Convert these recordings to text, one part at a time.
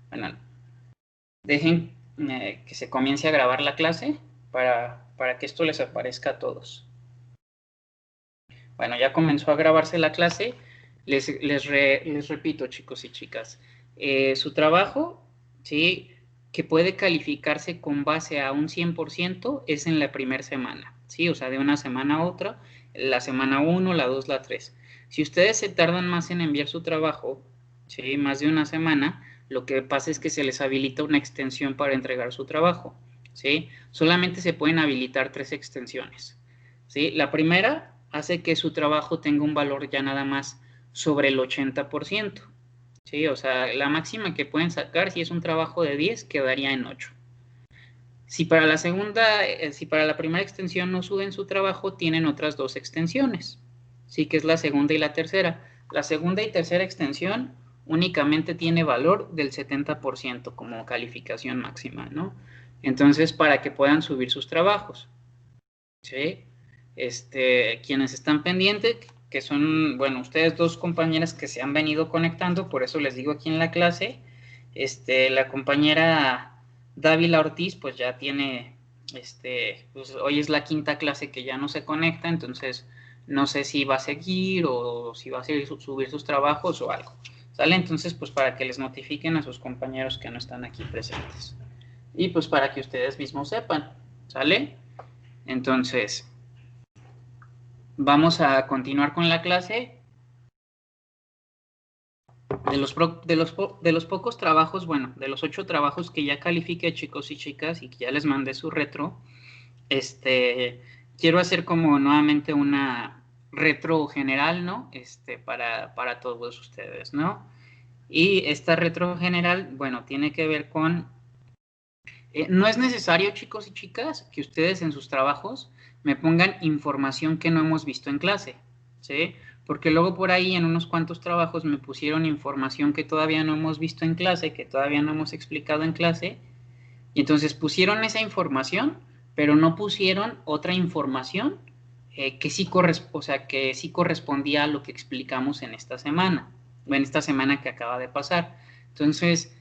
Bueno, dejen que se comience a grabar la clase para que esto les aparezca a todos. Bueno, ya comenzó a grabarse la clase. Les repito, chicos y chicas, su trabajo, ¿sí?, que puede calificarse con base a un 100% es en la primera semana, ¿sí? O sea, de una semana a otra, la semana 1, la 2, la 3. Si ustedes se tardan más en enviar su trabajo, ¿sí?, más de una semana, lo que pasa es que se les habilita una extensión para entregar su trabajo, ¿sí? Solamente se pueden habilitar 3 extensiones, ¿sí? La primera hace que su trabajo tenga un valor ya nada más sobre el 80%, ¿sí? O sea, la máxima que pueden sacar, si es un trabajo de 10, quedaría en 8. Si para la segunda, si para la primera extensión no suben su trabajo, tienen otras 2 extensiones, ¿sí?, que es la segunda y la tercera. La segunda y tercera extensión únicamente tiene valor del 70% como calificación máxima, ¿no? Entonces, para que puedan subir sus trabajos, ¿sí? Quienes están pendientes, que son, bueno, ustedes dos compañeras que se han venido conectando, por eso les digo aquí en la clase, la compañera Dávila Ortiz, pues ya tiene, pues hoy es la quinta clase que ya no se conecta, entonces no sé si va a seguir o si va a seguir subir sus trabajos o algo, ¿sale? Entonces, pues para que les notifiquen a sus compañeros que no están aquí presentes. Y pues para que ustedes mismos sepan, ¿sale? Entonces, vamos a continuar con la clase. De los pocos trabajos, bueno, de los 8 trabajos que ya califiqué, chicos y chicas, y que ya les mandé su retro, quiero hacer como nuevamente una retro general, ¿no? Para todos ustedes, ¿no? Y esta retro general, bueno, tiene que ver con... no es necesario, chicos y chicas, que ustedes en sus trabajos me pongan información que no hemos visto en clase, ¿sí? Porque luego por ahí en unos cuantos trabajos me pusieron información que todavía no hemos visto en clase, que todavía no hemos explicado en clase, y entonces pusieron esa información, pero no pusieron otra información o sea, que sí correspondía a lo que explicamos en esta semana, o en esta semana que acaba de pasar. Entonces,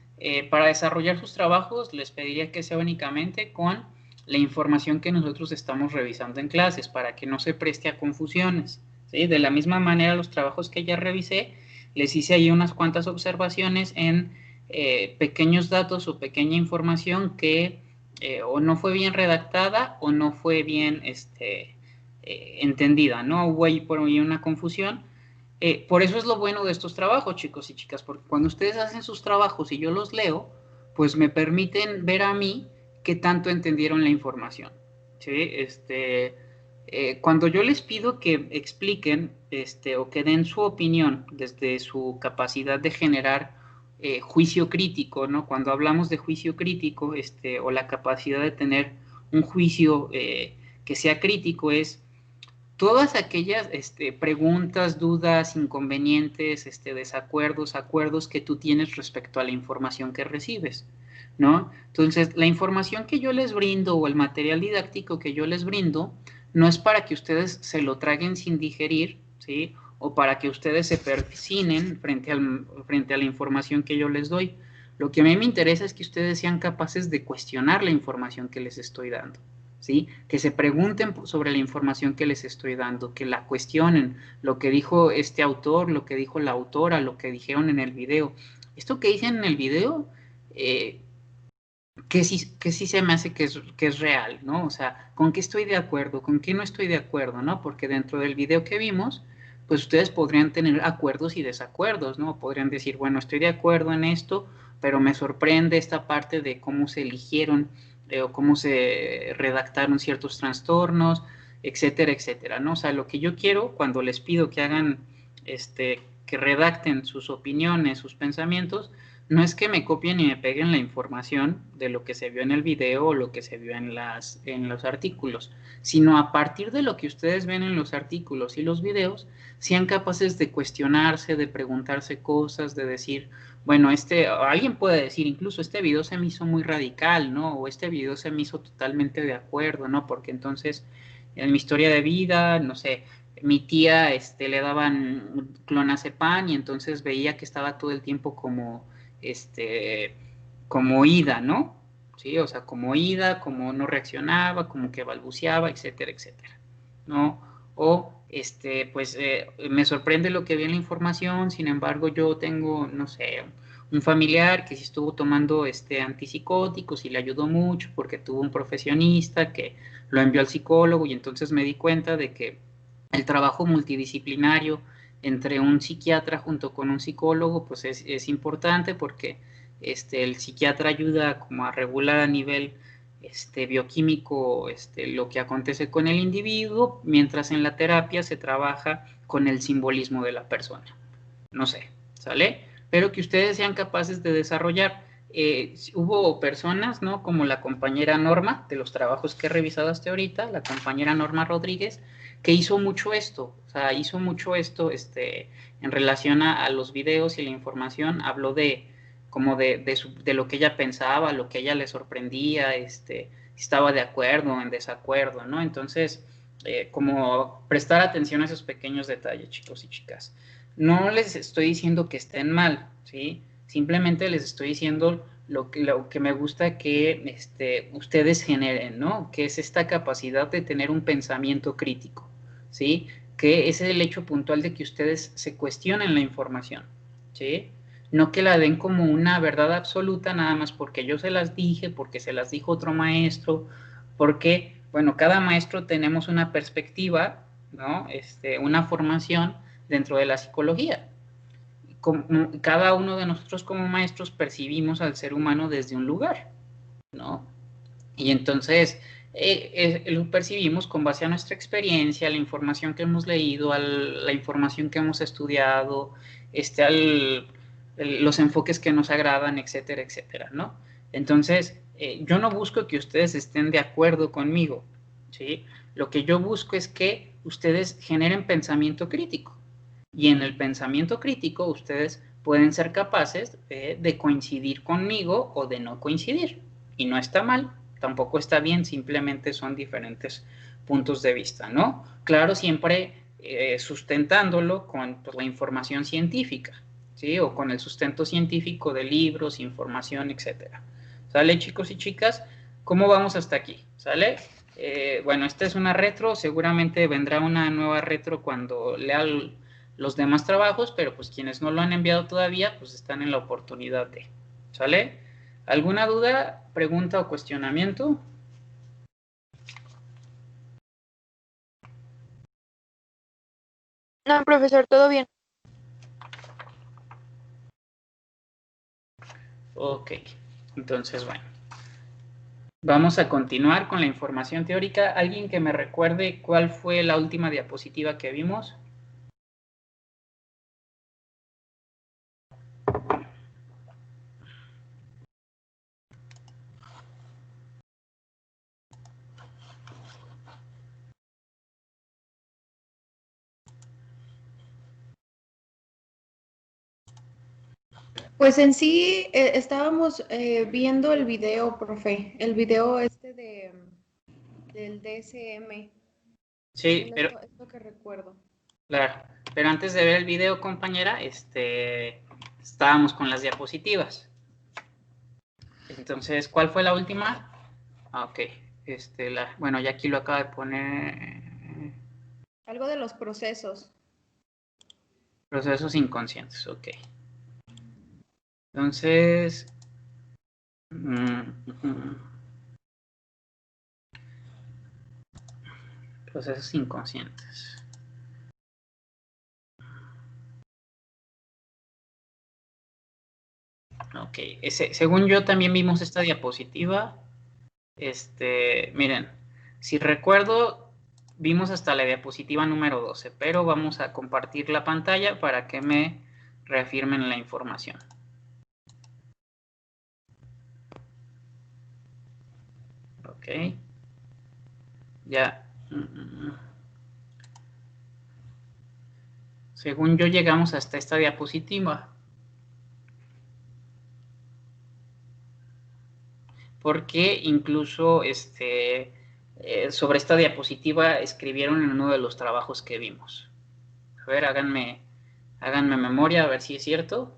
para desarrollar sus trabajos, les pediría que sea únicamente con la información que nosotros estamos revisando en clases, para que no se preste a confusiones, ¿sí? De la misma manera, los trabajos que ya revisé, les hice ahí unas cuantas observaciones en pequeños datos o pequeña información que o no fue bien redactada o no fue bien entendida, ¿no? Hubo ahí por ahí una confusión. Por eso es lo bueno de estos trabajos, chicos y chicas, porque cuando ustedes hacen sus trabajos y yo los leo, pues me permiten ver a mí qué tanto entendieron la información, ¿sí? Cuando yo les pido que expliquen o que den su opinión desde su capacidad de generar juicio crítico, ¿no? Cuando hablamos de juicio crítico, o la capacidad de tener un juicio que sea crítico, es todas aquellas preguntas, dudas, inconvenientes, desacuerdos, acuerdos que tú tienes respecto a la información que recibes, ¿no? Entonces, la información que yo les brindo o el material didáctico que yo les brindo no es para que ustedes se lo traguen sin digerir, ¿sí? O para que ustedes se persinen frente a la información que yo les doy. Lo que a mí me interesa es que ustedes sean capaces de cuestionar la información que les estoy dando, ¿sí? Que se pregunten sobre la información que les estoy dando, que la cuestionen, lo que dijo este autor, lo que dijo la autora, lo que dijeron en el video. Esto que dicen en el video, eh, que sí se me hace que es real, ¿no? O sea, ¿con qué estoy de acuerdo? ¿Con qué no estoy de acuerdo, no? Porque dentro del video que vimos, pues ustedes podrían tener acuerdos y desacuerdos, ¿no? Podrían decir, bueno, estoy de acuerdo en esto, pero me sorprende esta parte de cómo se eligieron o cómo se redactaron ciertos trastornos, etcétera, etcétera, ¿no? O sea, lo que yo quiero cuando les pido que hagan, que redacten sus opiniones, sus pensamientos, no es que me copien y me peguen la información de lo que se vio en el video o lo que se vio en los artículos, sino a partir de lo que ustedes ven en los artículos y los videos, sean capaces de cuestionarse, de preguntarse cosas, de decir, bueno, alguien puede decir, incluso este video se me hizo muy radical, ¿no? O este video se me hizo totalmente de acuerdo, ¿no? Porque entonces, en mi historia de vida, no sé, mi tía le daban clonazepam y entonces veía que estaba todo el tiempo como como ida, ¿no? ¿Sí? O sea, como ida, como no reaccionaba, como que balbuceaba, etcétera, etcétera, ¿no? O, pues, me sorprende lo que vi en la información, sin embargo, yo tengo, no sé, un familiar que sí estuvo tomando antipsicóticos y le ayudó mucho porque tuvo un profesionista que lo envió al psicólogo y entonces me di cuenta de que el trabajo multidisciplinario entre un psiquiatra junto con un psicólogo pues es importante porque el psiquiatra ayuda como a regular a nivel bioquímico lo que acontece con el individuo, mientras en la terapia se trabaja con el simbolismo de la persona. No sé, ¿sale? Pero que ustedes sean capaces de desarrollar. Hubo personas, ¿no? Como la compañera Norma, de los trabajos que he revisado hasta ahorita, la compañera Norma Rodríguez, que hizo mucho esto, o sea, hizo mucho esto en relación a los videos y la información, habló de como de lo que ella pensaba, lo que a ella le sorprendía, estaba de acuerdo o en desacuerdo, ¿no? Entonces, como prestar atención a esos pequeños detalles, chicos y chicas. No les estoy diciendo que estén mal, ¿sí? Simplemente les estoy diciendo lo que me gusta que ustedes generen, ¿no? Que es esta capacidad de tener un pensamiento crítico, ¿sí? Que es el hecho puntual de que ustedes se cuestionen la información, ¿sí? No que la den como una verdad absoluta nada más porque yo se las dije, porque se las dijo otro maestro, porque, bueno, cada maestro tenemos una perspectiva, ¿no? Una formación dentro de la psicología. Cada uno de nosotros como maestros percibimos al ser humano desde un lugar, ¿no? Y entonces lo percibimos con base a nuestra experiencia, a la información que hemos leído, a la información que hemos estudiado, los enfoques que nos agradan, etcétera, etcétera, ¿no? Entonces, yo no busco que ustedes estén de acuerdo conmigo, ¿sí? Lo que yo busco es que ustedes generen pensamiento crítico. Y en el pensamiento crítico ustedes pueden ser capaces de coincidir conmigo o de no coincidir. Y no está mal, tampoco está bien, simplemente son diferentes puntos de vista, ¿no? Claro, siempre sustentándolo con pues, la información científica, ¿sí? O con el sustento científico de libros, información, etcétera. ¿Sale, chicos y chicas? ¿Cómo vamos hasta aquí? ¿Sale? Bueno, esta es una retro, seguramente vendrá una nueva retro cuando lea los demás trabajos, pero pues quienes no lo han enviado todavía, pues están en la oportunidad de, ¿sale? ¿Alguna duda, pregunta o cuestionamiento? No, profesor, todo bien. Ok, entonces bueno. Vamos a continuar con la información teórica. ¿Alguien que me recuerde cuál fue la última diapositiva que vimos? Pues en sí estábamos viendo el video, profe, el video del DSM. Sí, Solo pero esto que recuerdo. claro, pero antes de ver el video, compañera, estábamos con las diapositivas. Entonces, ¿cuál fue la última? Ah, ok. Bueno, ya aquí lo acaba de poner. Algo de los procesos. Procesos inconscientes, ok. Entonces, procesos inconscientes. Ok, según yo también vimos esta diapositiva. Miren, si recuerdo, vimos hasta la diapositiva número 12, pero vamos a compartir la pantalla para que me reafirmen la información. Ok, ya. Según yo llegamos hasta esta diapositiva. Porque incluso sobre esta diapositiva escribieron en uno de los trabajos que vimos. A ver, háganme memoria, a ver si es cierto.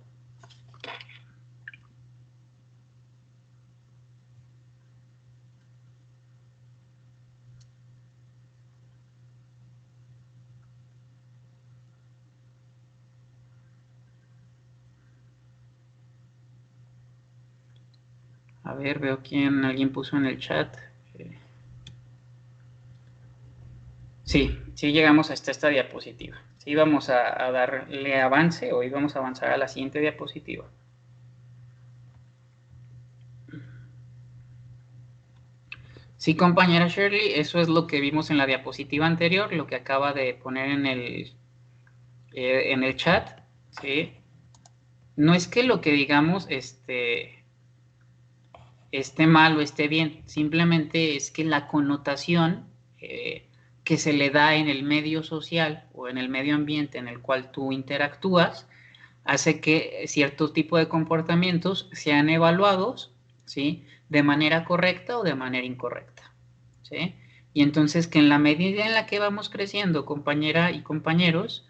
A ver, veo quién, alguien puso en el chat. Sí, sí llegamos hasta esta diapositiva. Sí, vamos a darle avance, hoy vamos a avanzar a la siguiente diapositiva. Sí, compañera Shirley, eso es lo que vimos en la diapositiva anterior, lo que acaba de poner en el chat, ¿sí? No es que lo que digamos esté mal o esté bien, simplemente es que la connotación que se le da en el medio social o en el medio ambiente en el cual tú interactúas hace que cierto tipo de comportamientos sean evaluados, ¿sí? De manera correcta o de manera incorrecta, ¿sí? Y entonces que en la medida en la que vamos creciendo, compañera y compañeros,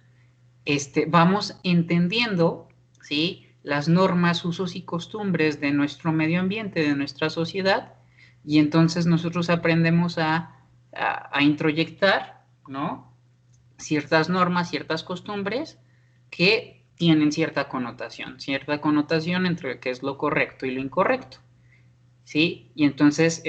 vamos entendiendo, ¿sí? Las normas, usos y costumbres de nuestro medio ambiente, de nuestra sociedad, y entonces nosotros aprendemos a introyectar, ¿no? Ciertas normas, ciertas costumbres que tienen cierta connotación entre qué es lo correcto y lo incorrecto, ¿sí? Y entonces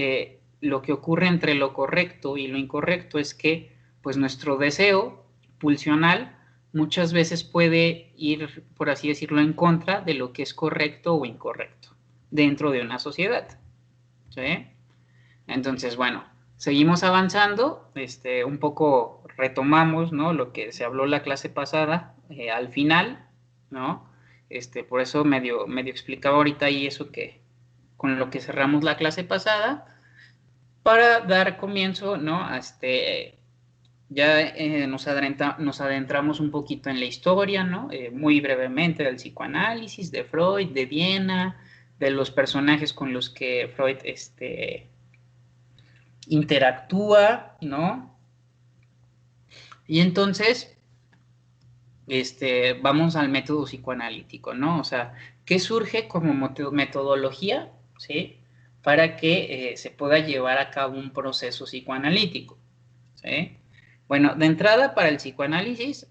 lo que ocurre entre lo correcto y lo incorrecto es que pues nuestro deseo pulsional muchas veces puede ir, por así decirlo, en contra de lo que es correcto o incorrecto dentro de una sociedad, ¿sí? Entonces, bueno, seguimos avanzando, un poco retomamos, ¿no? Lo que se habló la clase pasada, al final, ¿no? Por eso medio explicaba ahorita ahí eso que, con lo que cerramos la clase pasada, para dar comienzo, ¿no? Ya nos adentramos un poquito en la historia, ¿no? Muy brevemente del psicoanálisis, de Freud, de Viena, de los personajes con los que Freud, interactúa, ¿no? Y entonces, vamos al método psicoanalítico, ¿no? O sea, ¿qué surge como metodología, ¿sí? Para que se pueda llevar a cabo un proceso psicoanalítico, ¿sí? Bueno, de entrada para el psicoanálisis,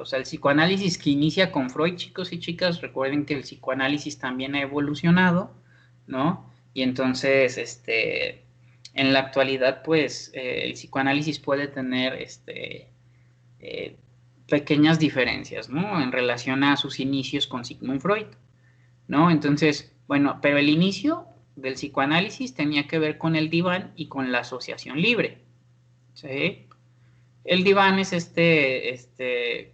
o sea, el psicoanálisis que inicia con Freud, chicos y chicas, recuerden que el psicoanálisis también ha evolucionado, ¿no? Y entonces, en la actualidad, pues, el psicoanálisis puede tener, eh, pequeñas diferencias, ¿no? En relación a sus inicios con Sigmund Freud, ¿no? Entonces, bueno, pero el inicio del psicoanálisis tenía que ver con el diván y con la asociación libre, ¿sí? El diván es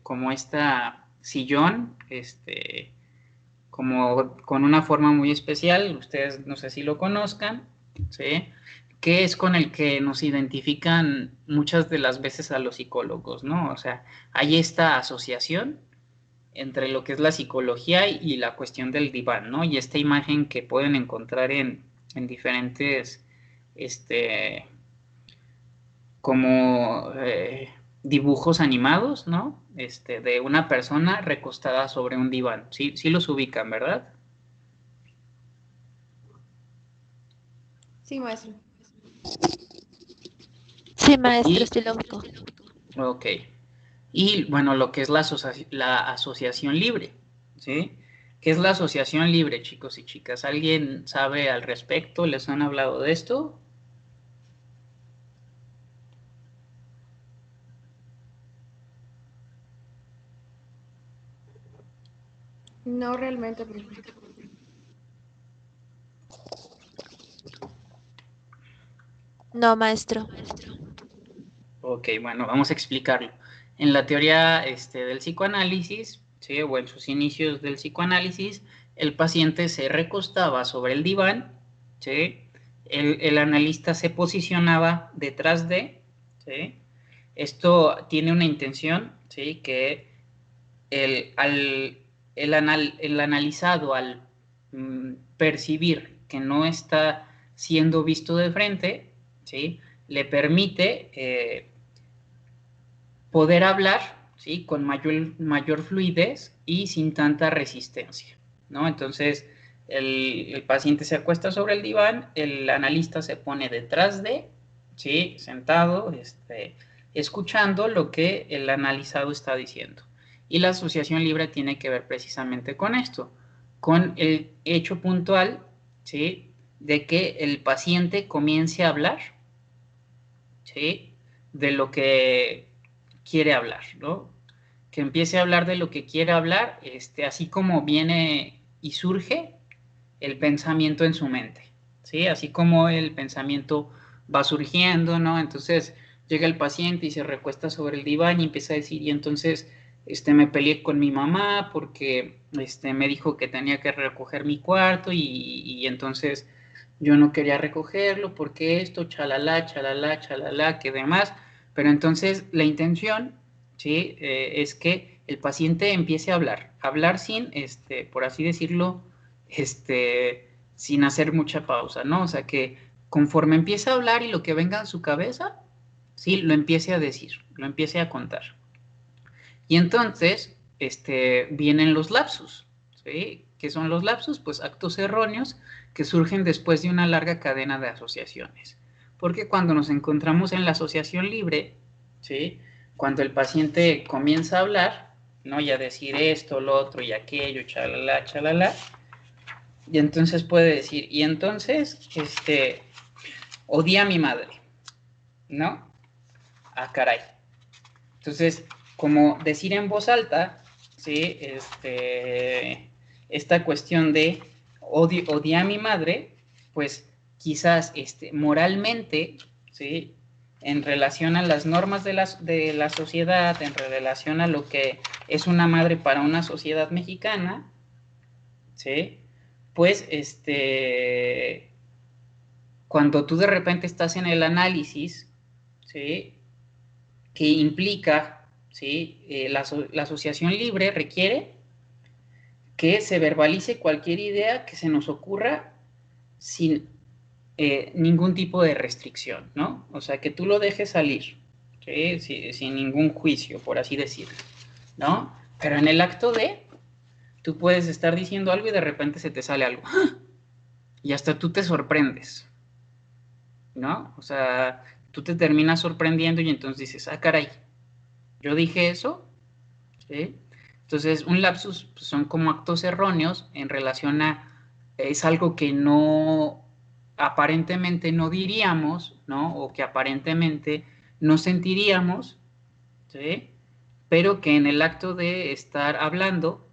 como esta sillón, como con una forma muy especial, ustedes no sé si lo conozcan, ¿sí? Que es con el que nos identifican muchas de las veces a los psicólogos, ¿no? O sea, hay esta asociación entre lo que es la psicología y la cuestión del diván, ¿no? Y esta imagen que pueden encontrar en diferentes, como dibujos animados, ¿no? De una persona recostada sobre un diván. Sí, sí los ubican, ¿verdad? Sí, maestro. Sí, maestro, Y, sí lo ubico. ok. Y bueno, lo que es la asociación libre, ¿sí? ¿Qué es la asociación libre, chicos y chicas? ¿Alguien sabe al respecto? ¿Les han hablado de esto? No realmente, profe. No, maestro. Ok, bueno, vamos a explicarlo. En la teoría del psicoanálisis, ¿sí? O en sus inicios del psicoanálisis, el paciente se recostaba sobre el diván, ¿sí? El analista se posicionaba detrás de, ¿sí? Esto tiene una intención, ¿sí? Que el analizado al percibir que no está siendo visto de frente, ¿sí? Le permite poder hablar, ¿sí? Con mayor fluidez y sin tanta resistencia, ¿no? Entonces, el paciente se acuesta sobre el diván, el analista se pone detrás de, ¿sí? Sentado, escuchando lo que el analizado está diciendo. Y la asociación libre tiene que ver precisamente con esto, con el hecho puntual, ¿sí? de que el paciente comience a hablar, ¿sí? De lo que quiere hablar, ¿no? Que empiece a hablar de lo que quiere hablar, así como viene y surge el pensamiento en su mente, ¿sí? Así como el pensamiento va surgiendo, ¿no? Entonces llega el paciente y se recuesta sobre el diván y empieza a decir, y entonces me peleé con mi mamá porque me dijo que tenía que recoger mi cuarto y entonces yo no quería recogerlo porque esto, chalala, chalala, chalala, que demás. Pero entonces la intención, ¿sí? Es que el paciente empiece a hablar sin, por así decirlo, sin hacer mucha pausa, ¿no? O sea, que conforme empiece a hablar y lo que venga a su cabeza, ¿sí? Lo empiece a decir, lo empiece a contar. Y entonces, vienen los lapsus, ¿sí? ¿Qué son los lapsus? Pues actos erróneos que surgen después de una larga cadena de asociaciones. Porque cuando nos encontramos en la asociación libre, ¿sí? Cuando el paciente comienza a hablar, ¿no? Y a decir esto, lo otro y aquello, chalala, chalala, y entonces puede decir, y entonces, odié a mi madre, ¿no? Ah, caray. Entonces, como decir en voz alta, ¿sí? Esta cuestión de odié a mi madre, pues quizás moralmente, ¿sí? En relación a las normas de la sociedad, en relación a lo que es una madre para una sociedad mexicana, ¿sí? Pues, cuando tú de repente estás en el análisis, ¿sí? Que implica, ¿sí? La asociación libre requiere que se verbalice cualquier idea que se nos ocurra sin ningún tipo de restricción, ¿no? O sea, que tú lo dejes salir, ¿sí? Sin ningún juicio, por así decirlo, ¿no? Pero en el acto de, tú puedes estar diciendo algo y de repente se te sale algo. Y hasta tú te sorprendes, ¿no? O sea, tú te terminas sorprendiendo y entonces dices, ah, caray, yo dije eso, ¿sí? Entonces, un lapsus pues, son como actos erróneos en relación a, es algo que no, aparentemente no diríamos, ¿no? O que aparentemente no sentiríamos, ¿sí? Pero que en el acto de estar hablando,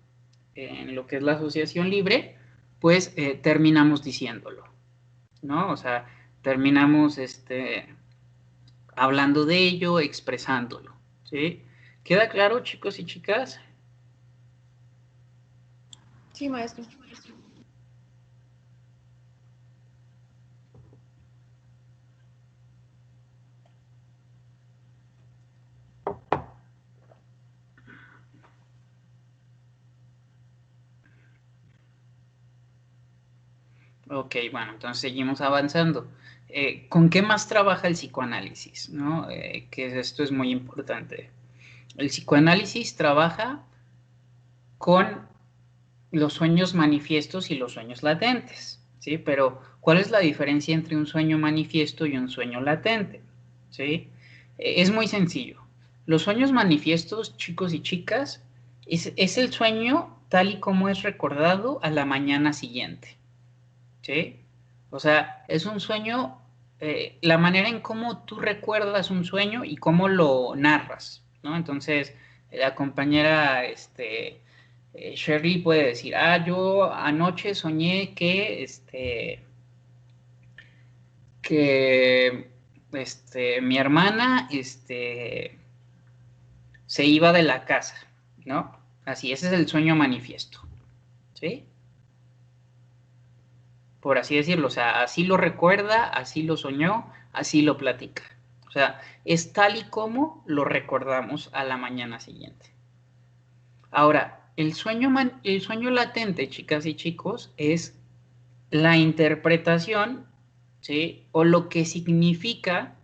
en lo que es la asociación libre, pues terminamos diciéndolo, ¿no? O sea, terminamos hablando de ello, expresándolo, ¿sí? ¿Queda claro, chicos y chicas? Sí, maestro. Ok, bueno, entonces seguimos avanzando. ¿Con qué más trabaja el psicoanálisis? ¿No? Que esto es muy importante. El psicoanálisis trabaja con los sueños manifiestos y los sueños latentes, ¿sí? Pero, ¿cuál es la diferencia entre un sueño manifiesto y un sueño latente? ¿Sí? Es muy sencillo. Los sueños manifiestos, chicos y chicas, es el sueño tal y como es recordado a la mañana siguiente, ¿sí? O sea, es un sueño, la manera en cómo tú recuerdas un sueño y cómo lo narras, ¿no? Entonces, la compañera, Shirley puede decir, ah, yo anoche soñé que, mi hermana, se iba de la casa, ¿no? Así, ese es el sueño manifiesto, ¿sí? Por así decirlo, o sea, así lo recuerda, así lo soñó, así lo platica. O sea, es tal y como lo recordamos a la mañana siguiente. Ahora, el sueño latente, chicas y chicos, es la interpretación, ¿sí? O lo que significa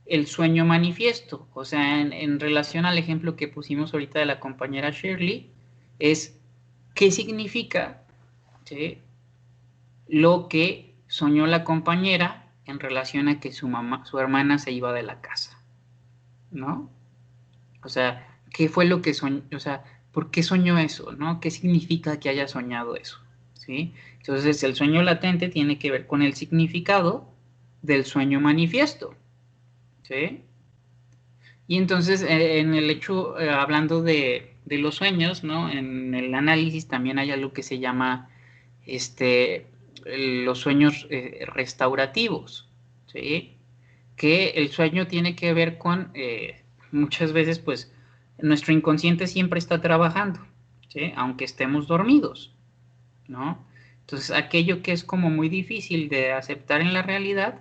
el sueño manifiesto. O sea, en relación al ejemplo que pusimos ahorita de la compañera Shirley, es qué significa, ¿sí? Lo que soñó la compañera en relación a que su hermana se iba de la casa, ¿no? O sea, ¿qué fue lo que soñó? O sea, ¿por qué soñó eso, no? ¿Qué significa que haya soñado eso? ¿sí? Entonces, el sueño latente tiene que ver con el significado del sueño manifiesto, ¿sí? Y entonces, en el hecho, hablando de los sueños, ¿no? En el análisis también hay algo que se llama los sueños restaurativos, ¿sí? Que el sueño tiene que ver con, muchas veces, pues, nuestro inconsciente siempre está trabajando, ¿sí? Aunque estemos dormidos, ¿no? Entonces, aquello que es como muy difícil de aceptar en la realidad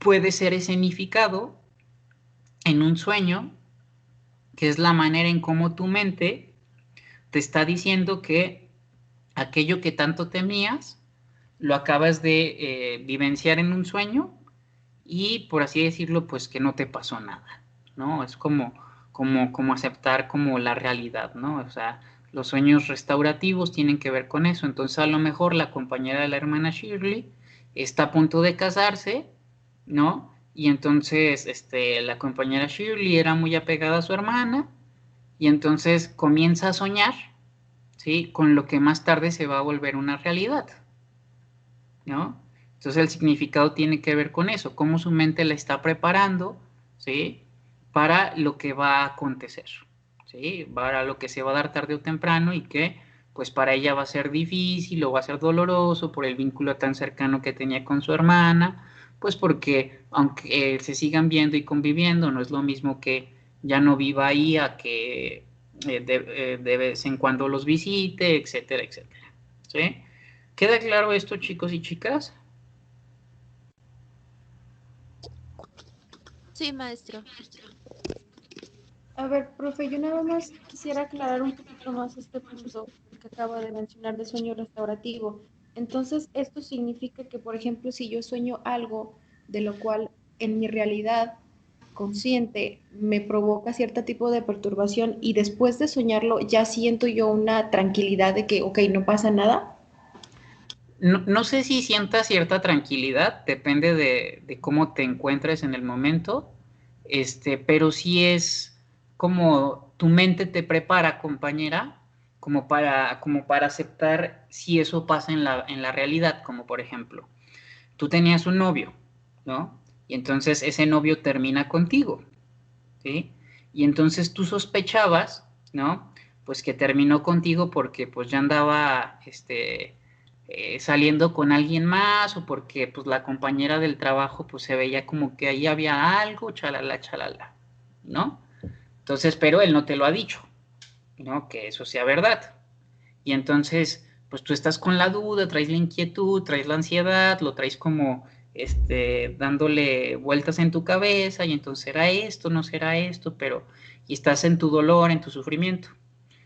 puede ser escenificado en un sueño, que es la manera en cómo tu mente te está diciendo que aquello que tanto temías lo acabas de vivenciar en un sueño y, por así decirlo, pues que no te pasó nada, ¿no? Es como aceptar como la realidad, ¿no? O sea, los sueños restaurativos tienen que ver con eso. Entonces, a lo mejor la compañera de la hermana Shirley está a punto de casarse, ¿no? Y entonces, la compañera Shirley era muy apegada a su hermana y entonces comienza a soñar, ¿sí? Con lo que más tarde se va a volver una realidad, ¿no? Entonces el significado tiene que ver con eso, cómo su mente la está preparando, ¿sí? Para lo que va a acontecer, ¿sí? Para lo que se va a dar tarde o temprano y que pues para ella va a ser difícil o va a ser doloroso por el vínculo tan cercano que tenía con su hermana, pues porque aunque se sigan viendo y conviviendo, no es lo mismo que ya no viva ahí a que de vez en cuando los visite, etcétera, etcétera, ¿sí? ¿Queda claro esto, chicos y chicas? Sí, maestro. A ver, profe, yo nada más quisiera aclarar un poquito más este punto que acaba de mencionar de sueño restaurativo. Entonces, esto significa que, por ejemplo, si yo sueño algo de lo cual en mi realidad consciente me provoca cierto tipo de perturbación y después de soñarlo ya siento yo una tranquilidad de que, ok, no pasa nada. No sé si sientas cierta tranquilidad, depende de cómo te encuentres en el momento, pero sí es como tu mente te prepara, compañera, como para aceptar si eso pasa en la realidad, como por ejemplo, tú tenías un novio, ¿no? Y entonces ese novio termina contigo, ¿sí? Y entonces tú sospechabas, ¿no? Pues que terminó contigo porque pues ya andaba, saliendo con alguien más o porque pues la compañera del trabajo pues se veía como que ahí había algo, chalala, chalala, ¿no? Entonces, pero él no te lo ha dicho, ¿no? Que eso sea verdad. Y entonces, pues tú estás con la duda, traes la inquietud, traes la ansiedad, lo traes como dándole vueltas en tu cabeza y entonces será esto, no será esto, pero y estás en tu dolor, en tu sufrimiento.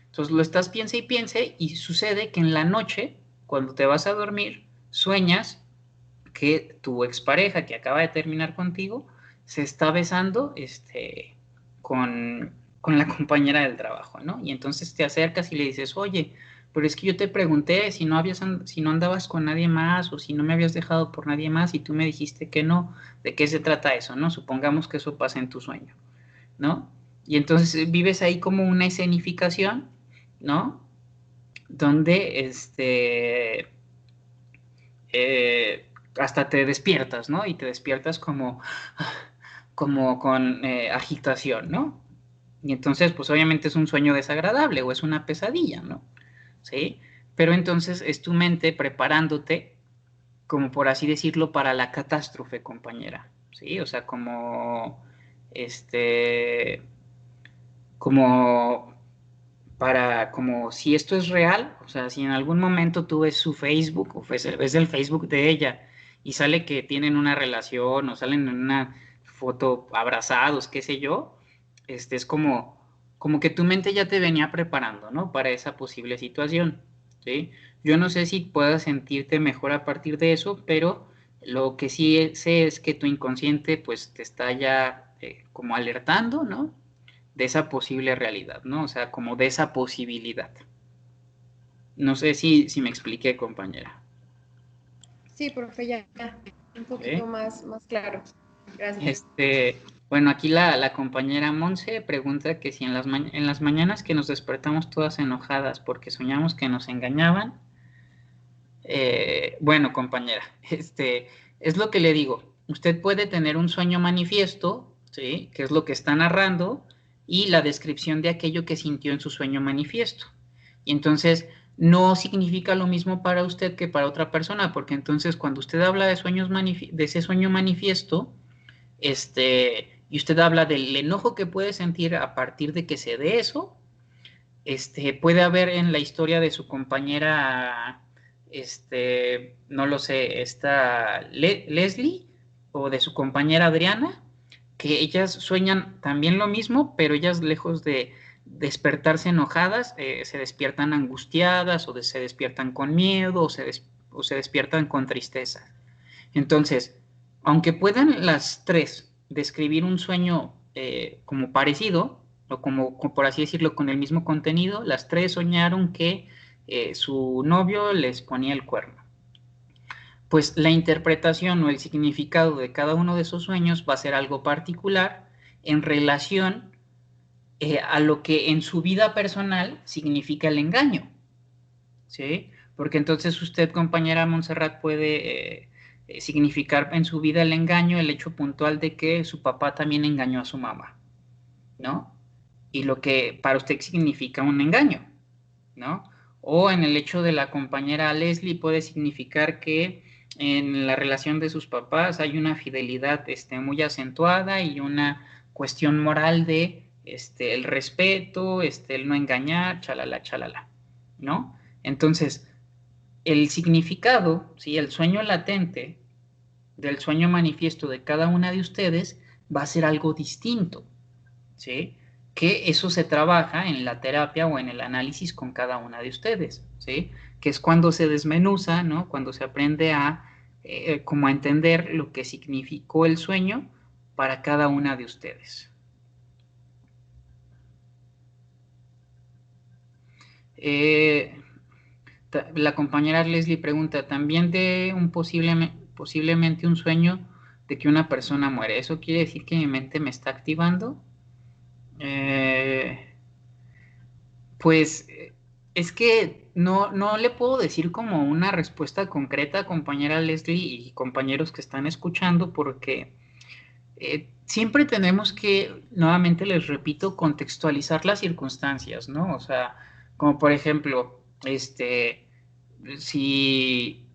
Entonces lo estás piense y piense y sucede que en la noche, cuando te vas a dormir, sueñas que tu expareja que acaba de terminar contigo se está besando con la compañera del trabajo, ¿no? Y entonces te acercas y le dices, oye, pero es que yo te pregunté si no andabas con nadie más o si no me habías dejado por nadie más y tú me dijiste que no. ¿De qué se trata eso, no? Supongamos que eso pasa en tu sueño, ¿no? Y entonces vives ahí como una escenificación, ¿no? Donde hasta te despiertas, ¿no? Y te despiertas como con agitación, ¿no? Y entonces, pues obviamente es un sueño desagradable o es una pesadilla, ¿no? ¿Sí? Pero entonces es tu mente preparándote, como por así decirlo, para la catástrofe, compañera, ¿sí? O sea, como como si esto es real, o sea, si en algún momento tú ves su Facebook o ves el Facebook de ella y sale que tienen una relación o salen en una foto abrazados, qué sé yo, es como que tu mente ya te venía preparando, ¿no? Para esa posible situación, ¿sí? Yo no sé si puedas sentirte mejor a partir de eso, pero lo que sí sé es que tu inconsciente pues te está ya como alertando, ¿no? De esa posible realidad, ¿no? O sea, como de esa posibilidad. No sé si me expliqué, compañera. Sí, profe, ya un ¿Sí? poquito más claro. Gracias. Bueno, aquí la compañera Monse pregunta que si en las mañanas que nos despertamos todas enojadas porque soñamos que nos engañaban, Bueno, compañera, es lo que le digo. Usted puede tener un sueño manifiesto, ¿sí? Que es lo que está narrando, y la descripción de aquello que sintió en su sueño manifiesto. Y entonces no significa lo mismo para usted que para otra persona, porque entonces cuando usted habla de de ese sueño manifiesto, y usted habla del enojo que puede sentir a partir de que se dé eso, puede haber en la historia de su compañera, no lo sé, Leslie, o de su compañera Adriana, que ellas sueñan también lo mismo, pero ellas, lejos de despertarse enojadas, se despiertan angustiadas, o se despiertan con miedo, o se despiertan con tristeza. Entonces, aunque puedan las tres describir un sueño como parecido, o como, por así decirlo, con el mismo contenido, las tres soñaron que su novio les ponía el cuerno. Pues la interpretación o el significado de cada uno de esos sueños va a ser algo particular en relación a lo que en su vida personal significa el engaño, ¿sí? Porque entonces usted, compañera Montserrat, puede significar en su vida el engaño, el hecho puntual de que su papá también engañó a su mamá, ¿no? Y lo que para usted significa un engaño, ¿no? O en el hecho de la compañera Leslie puede significar que en la relación de sus papás hay una fidelidad muy acentuada y una cuestión moral de el respeto, el no engañar, chalala, chalala, ¿no? Entonces, el significado, ¿sí? El sueño latente del sueño manifiesto de cada una de ustedes va a ser algo distinto, ¿sí? Que eso se trabaja en la terapia o en el análisis con cada una de ustedes, ¿sí? Que es cuando se desmenuza, ¿no? Cuando se aprende a como a entender lo que significó el sueño para cada una de ustedes. La compañera Leslie pregunta, ¿también de un posiblemente un sueño de que una persona muere? ¿Eso quiere decir que mi mente me está activando? Pues es que no le puedo decir como una respuesta concreta, compañera Leslie y compañeros que están escuchando, porque siempre tenemos que, nuevamente les repito, contextualizar las circunstancias, ¿no? O sea, como por ejemplo, si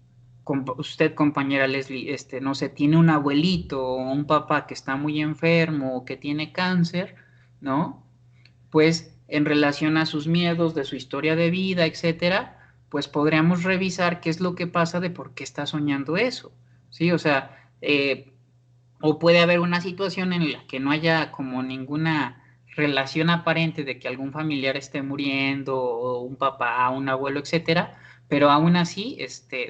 usted, compañera Leslie, no sé, tiene un abuelito o un papá que está muy enfermo o que tiene cáncer, ¿no? Pues en relación a sus miedos, de su historia de vida, etcétera, pues podríamos revisar qué es lo que pasa de por qué está soñando eso, ¿sí? O sea, o puede haber una situación en la que no haya como ninguna relación aparente de que algún familiar esté muriendo, o un papá, un abuelo, etcétera, pero aún así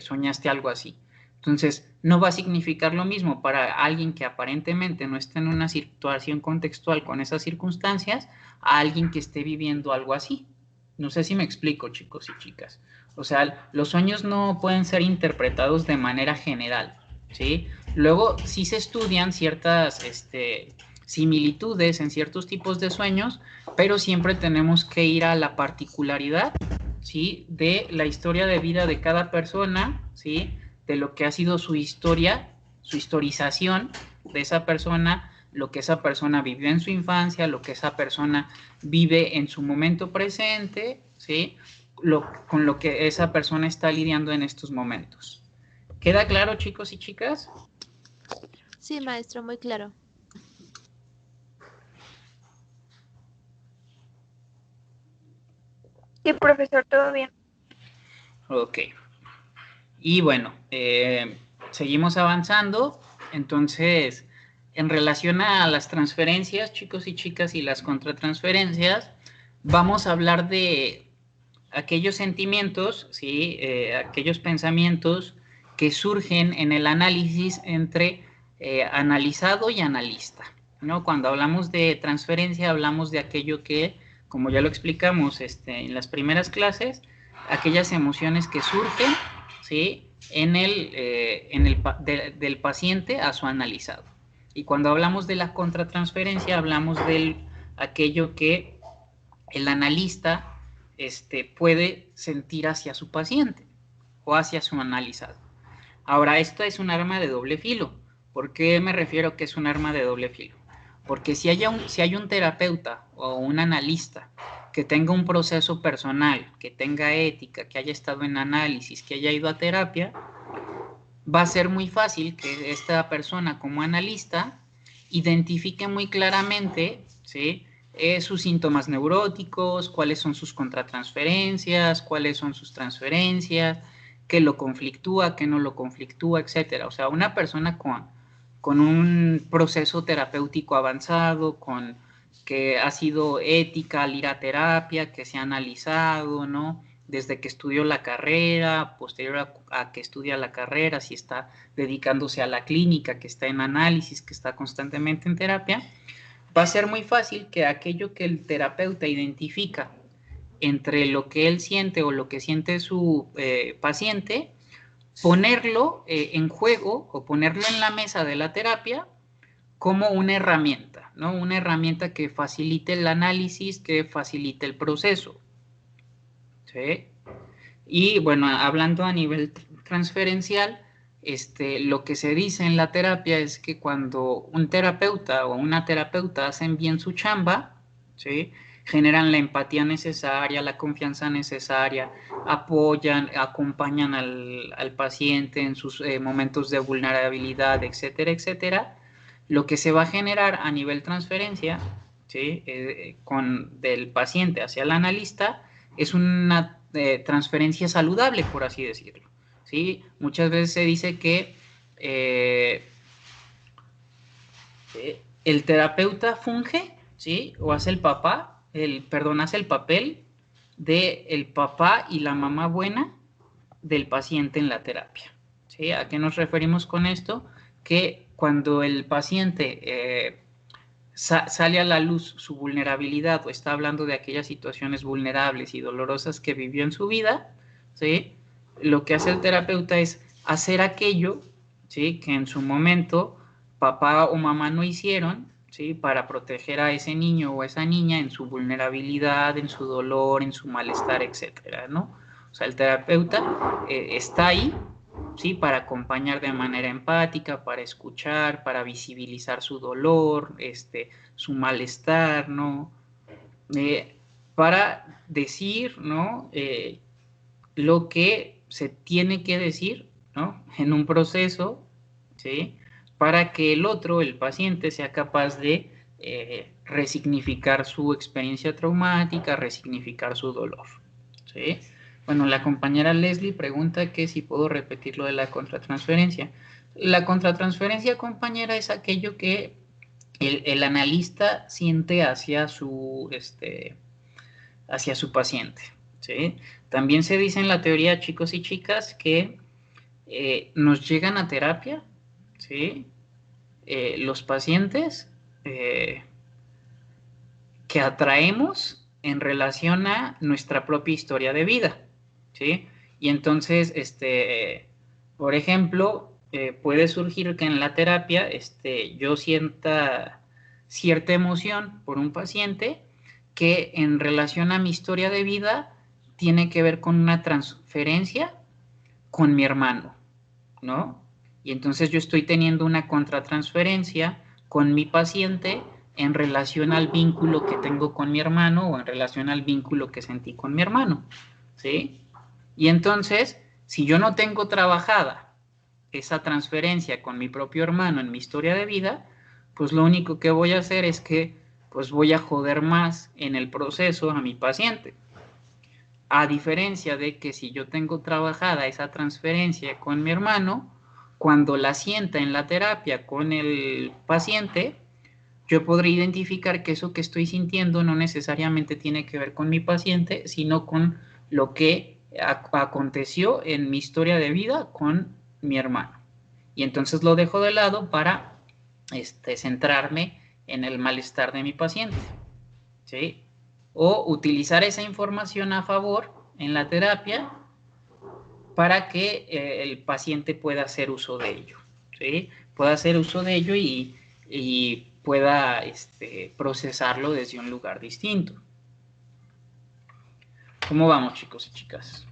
soñaste algo así. Entonces, no va a significar lo mismo para alguien que aparentemente no está en una situación contextual con esas circunstancias, a alguien que esté viviendo algo así. No sé si me explico, chicos y chicas. O sea, los sueños no pueden ser interpretados de manera general, ¿sí? Luego sí se estudian ciertas similitudes en ciertos tipos de sueños, pero siempre tenemos que ir a la particularidad, ¿sí? De la historia de vida de cada persona, ¿sí? De lo que ha sido su historia, su historización de esa persona, lo que esa persona vivió en su infancia, lo que esa persona vive en su momento presente, ¿sí? Con lo que esa persona está lidiando en estos momentos. ¿Queda claro, chicos y chicas? Sí, maestro, muy claro. Sí, profesor, todo bien. Ok. Y bueno, seguimos avanzando. Entonces, en relación a las transferencias, chicos y chicas, y las contratransferencias, vamos a hablar de aquellos sentimientos, ¿sí? Aquellos pensamientos que surgen en el análisis entre analizado y analista, ¿no? Cuando hablamos de transferencia, hablamos de aquello que, como ya lo explicamos en las primeras clases, aquellas emociones que surgen, ¿sí? Del paciente a su analizado. Y cuando hablamos de la contratransferencia, hablamos de aquello que el analista puede sentir hacia su paciente, o hacia su analizado. Ahora, esto es un arma de doble filo. ¿Por qué me refiero que es un arma de doble filo? Porque si hay un terapeuta o un analista que tenga un proceso personal, que tenga ética, que haya estado en análisis, que haya ido a terapia, va a ser muy fácil que esta persona como analista identifique muy claramente, ¿sí?, sus síntomas neuróticos, cuáles son sus contratransferencias, cuáles son sus transferencias, qué lo conflictúa, qué no lo conflictúa, etcétera. O sea, una persona con un proceso terapéutico avanzado, que ha sido ética al ir a terapia, que se ha analizado, ¿no?, desde que estudió la carrera, posterior a que estudia la carrera, si está dedicándose a la clínica, que está en análisis, que está constantemente en terapia, va a ser muy fácil que aquello que el terapeuta identifica entre lo que él siente o lo que siente su paciente, ponerlo en juego o ponerlo en la mesa de la terapia como una herramienta, ¿no? Una herramienta que facilite el análisis, que facilite el proceso. ¿Sí? Y bueno, hablando a nivel transferencial, lo que se dice en la terapia es que cuando un terapeuta o una terapeuta hacen bien su chamba, ¿sí?, generan la empatía necesaria, la confianza necesaria, apoyan, acompañan al paciente en sus momentos de vulnerabilidad, etcétera, etcétera, lo que se va a generar a nivel transferencia, ¿sí?, del paciente hacia el analista, es una transferencia saludable, por así decirlo, ¿sí? Muchas veces se dice que el terapeuta funge, ¿sí?, o hace hace el papel de el papá y la mamá buena del paciente en la terapia, ¿sí? ¿A qué nos referimos con esto? Que cuando el paciente sale a la luz su vulnerabilidad o está hablando de aquellas situaciones vulnerables y dolorosas que vivió en su vida, ¿sí?, lo que hace el terapeuta es hacer aquello, ¿sí?, que en su momento papá o mamá no hicieron, ¿sí?, para proteger a ese niño o a esa niña en su vulnerabilidad, en su dolor, en su malestar, etcétera, ¿no? O sea, el terapeuta está ahí, ¿sí?, para acompañar de manera empática, para escuchar, para visibilizar su dolor, su malestar, ¿no? Para decir, ¿no?, lo que se tiene que decir, ¿no?, en un proceso, ¿sí?, para que el otro, el paciente, sea capaz de resignificar su experiencia traumática, resignificar su dolor, ¿sí? Bueno, la compañera Leslie pregunta que si puedo repetir lo de la contratransferencia. La contratransferencia, compañera, es aquello que el analista siente hacia su paciente, ¿sí? También se dice en la teoría, chicos y chicas, que nos llegan a terapia, ¿sí?, los pacientes que atraemos en relación a nuestra propia historia de vida, ¿sí? Y entonces, por ejemplo, puede surgir que en la terapia yo sienta cierta emoción por un paciente que en relación a mi historia de vida tiene que ver con una transferencia con mi hermano, ¿no? Y entonces yo estoy teniendo una contratransferencia con mi paciente en relación al vínculo que tengo con mi hermano o en relación al vínculo que sentí con mi hermano, ¿sí? Y entonces, si yo no tengo trabajada esa transferencia con mi propio hermano en mi historia de vida, pues lo único que voy a hacer es que pues voy a joder más en el proceso a mi paciente. A diferencia de que si yo tengo trabajada esa transferencia con mi hermano, cuando la sienta en la terapia con el paciente, yo podré identificar que eso que estoy sintiendo no necesariamente tiene que ver con mi paciente, sino con lo que aconteció en mi historia de vida con mi hermano. Y entonces lo dejo de lado para centrarme en el malestar de mi paciente, ¿sí? O utilizar esa información a favor en la terapia para que el paciente pueda hacer uso de ello, ¿sí? Pueda hacer uso de ello y pueda procesarlo desde un lugar distinto. ¿Cómo vamos, chicos y chicas?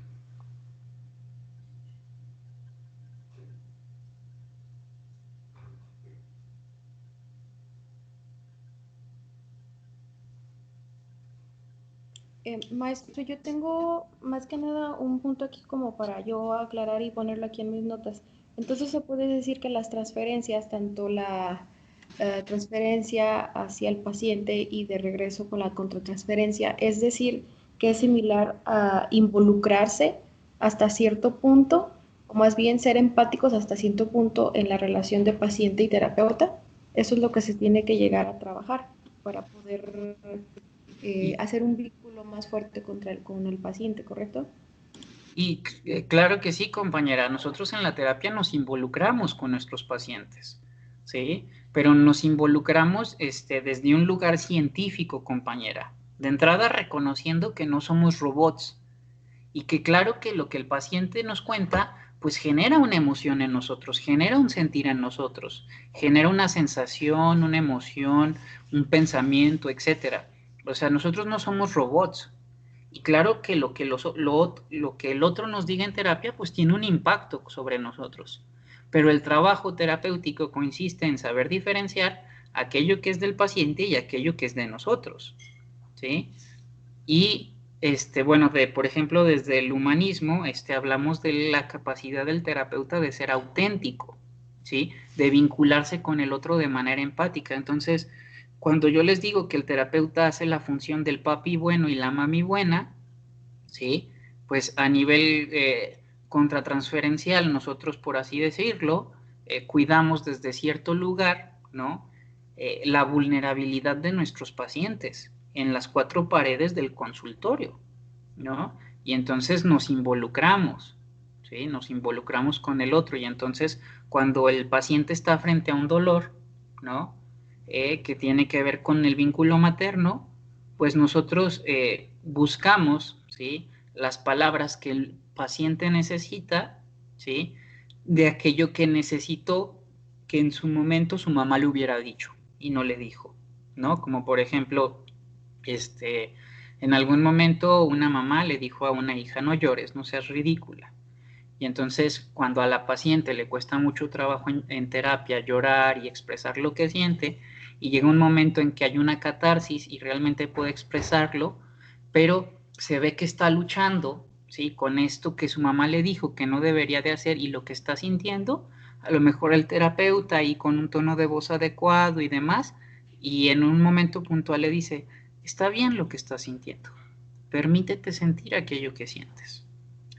Maestro, yo tengo más que nada un punto aquí como para yo aclarar y ponerlo aquí en mis notas. Entonces se puede decir que las transferencias, tanto la transferencia hacia el paciente y de regreso con la contratransferencia, es decir, que es similar a involucrarse hasta cierto punto, o más bien ser empáticos hasta cierto punto en la relación de paciente y terapeuta. Eso es lo que se tiene que llegar a trabajar para poder Y, hacer un vínculo más fuerte con el paciente, ¿correcto? claro que sí, compañera. Nosotros en la terapia nos involucramos con nuestros pacientes, ¿sí? Pero nos involucramos desde un lugar científico, compañera. De entrada, reconociendo que no somos robots y que claro que lo que el paciente nos cuenta, pues genera una emoción en nosotros, genera un sentir en nosotros, genera una sensación, una emoción, un pensamiento, etcétera. O sea, nosotros no somos robots. Y claro que lo que el otro nos diga en terapia, pues tiene un impacto sobre nosotros. Pero el trabajo terapéutico consiste en saber diferenciar aquello que es del paciente y aquello que es de nosotros, ¿sí? Y, bueno, por ejemplo, desde el humanismo, hablamos de la capacidad del terapeuta de ser auténtico, ¿sí? De vincularse con el otro de manera empática. Entonces, cuando yo les digo que el terapeuta hace la función del papi bueno y la mami buena, ¿sí? Pues a nivel contratransferencial, nosotros, por así decirlo, cuidamos desde cierto lugar, ¿no? La vulnerabilidad de nuestros pacientes en las cuatro paredes del consultorio, ¿no? Y entonces nos involucramos, ¿sí? Nos involucramos con el otro y entonces cuando el paciente está frente a un dolor, ¿no? Que tiene que ver con el vínculo materno, pues nosotros buscamos, ¿sí? Las palabras que el paciente necesita, ¿sí? De aquello que necesitó que en su momento su mamá le hubiera dicho y no le dijo, ¿no? Como por ejemplo, en algún momento una mamá le dijo a una hija, no llores, no seas ridícula. Y entonces cuando a la paciente le cuesta mucho trabajo en terapia llorar y expresar lo que siente, y llega un momento en que hay una catarsis y realmente puede expresarlo, pero se ve que está luchando, ¿sí? Con esto que su mamá le dijo que no debería de hacer y lo que está sintiendo, a lo mejor el terapeuta ahí con un tono de voz adecuado y demás, y en un momento puntual le dice, está bien lo que estás sintiendo, permítete sentir aquello que sientes.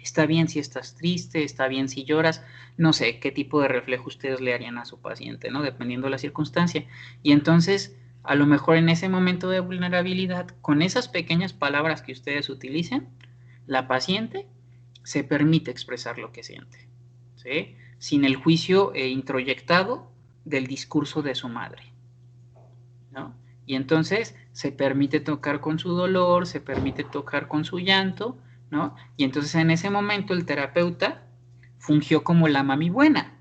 Está bien si estás triste, está bien si lloras, no sé qué tipo de reflejo ustedes le harían a su paciente, ¿no? Dependiendo de la circunstancia. Y entonces, a lo mejor en ese momento de vulnerabilidad, con esas pequeñas palabras que ustedes utilicen, la paciente se permite expresar lo que siente, ¿sí? Sin el juicio introyectado del discurso de su madre, ¿no? Y entonces se permite tocar con su dolor, se permite tocar con su llanto, ¿no? Y entonces en ese momento el terapeuta fungió como la mami buena,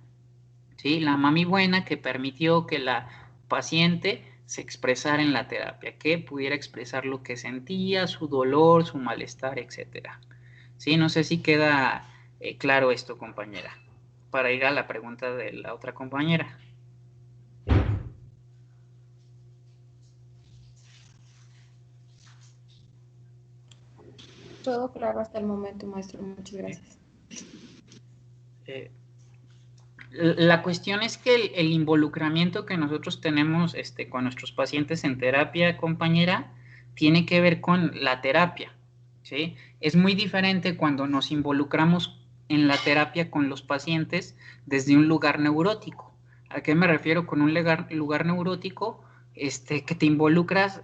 ¿sí? La mami buena que permitió que la paciente se expresara en la terapia, que pudiera expresar lo que sentía, su dolor, su malestar, etcétera. Sí, no sé si queda claro esto, compañera, para ir a la pregunta de la otra compañera. Todo claro hasta el momento, maestro. Muchas gracias. Eh, La cuestión es que el involucramiento que nosotros tenemos con nuestros pacientes en terapia, compañera, tiene que ver con la terapia, ¿sí? Es muy diferente cuando nos involucramos en la terapia con los pacientes desde un lugar neurótico. ¿A qué me refiero con un lugar neurótico? Que te involucras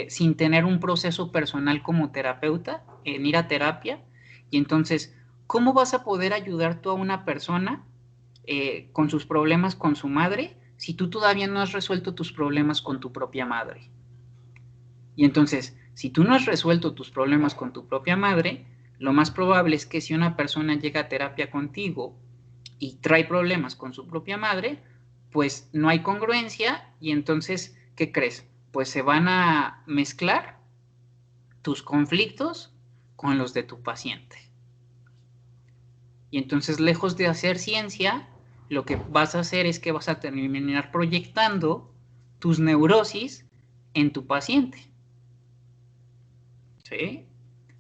sin tener un proceso personal como terapeuta en ir a terapia. Y entonces, ¿cómo vas a poder ayudar tú a una persona con sus problemas con su madre si tú todavía no has resuelto tus problemas con tu propia madre? Y entonces, si tú no has resuelto tus problemas con tu propia madre, lo más probable es que si una persona llega a terapia contigo y trae problemas con su propia madre, pues no hay congruencia y entonces, ¿qué crees? Pues se van a mezclar tus conflictos con los de tu paciente. Y entonces, lejos de hacer ciencia, lo que vas a hacer es que vas a terminar proyectando tus neurosis en tu paciente, ¿sí?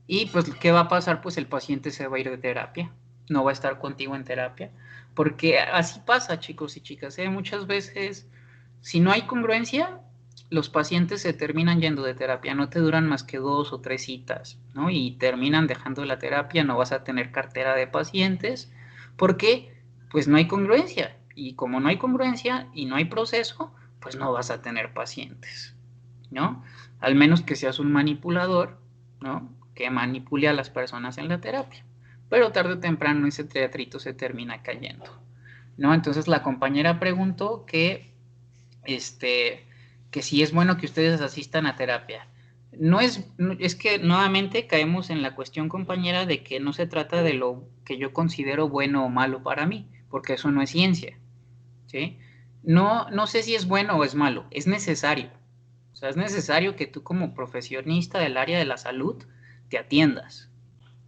Y pues, ¿qué va a pasar? Pues el paciente se va a ir de terapia, no va a estar contigo en terapia, porque así pasa, chicos y chicas, ¿eh? Muchas veces, si no hay congruencia, los pacientes se terminan yendo de terapia, no te duran más que 2 o 3 citas, ¿no? Y terminan dejando la terapia, no vas a tener cartera de pacientes, porque pues no hay congruencia, y como no hay congruencia y no hay proceso, pues no vas a tener pacientes, ¿no? Al menos que seas un manipulador, ¿no? Que manipule a las personas en la terapia. Pero tarde o temprano ese teatrito se termina cayendo, ¿no? Entonces la compañera preguntó que si es bueno que ustedes asistan a terapia. No es, es que nuevamente caemos en la cuestión, compañera, de que no se trata de lo que yo considero bueno o malo para mí, porque eso no es ciencia, ¿sí? No sé si es bueno o es malo, es necesario. O sea, es necesario que tú como profesionista del área de la salud te atiendas,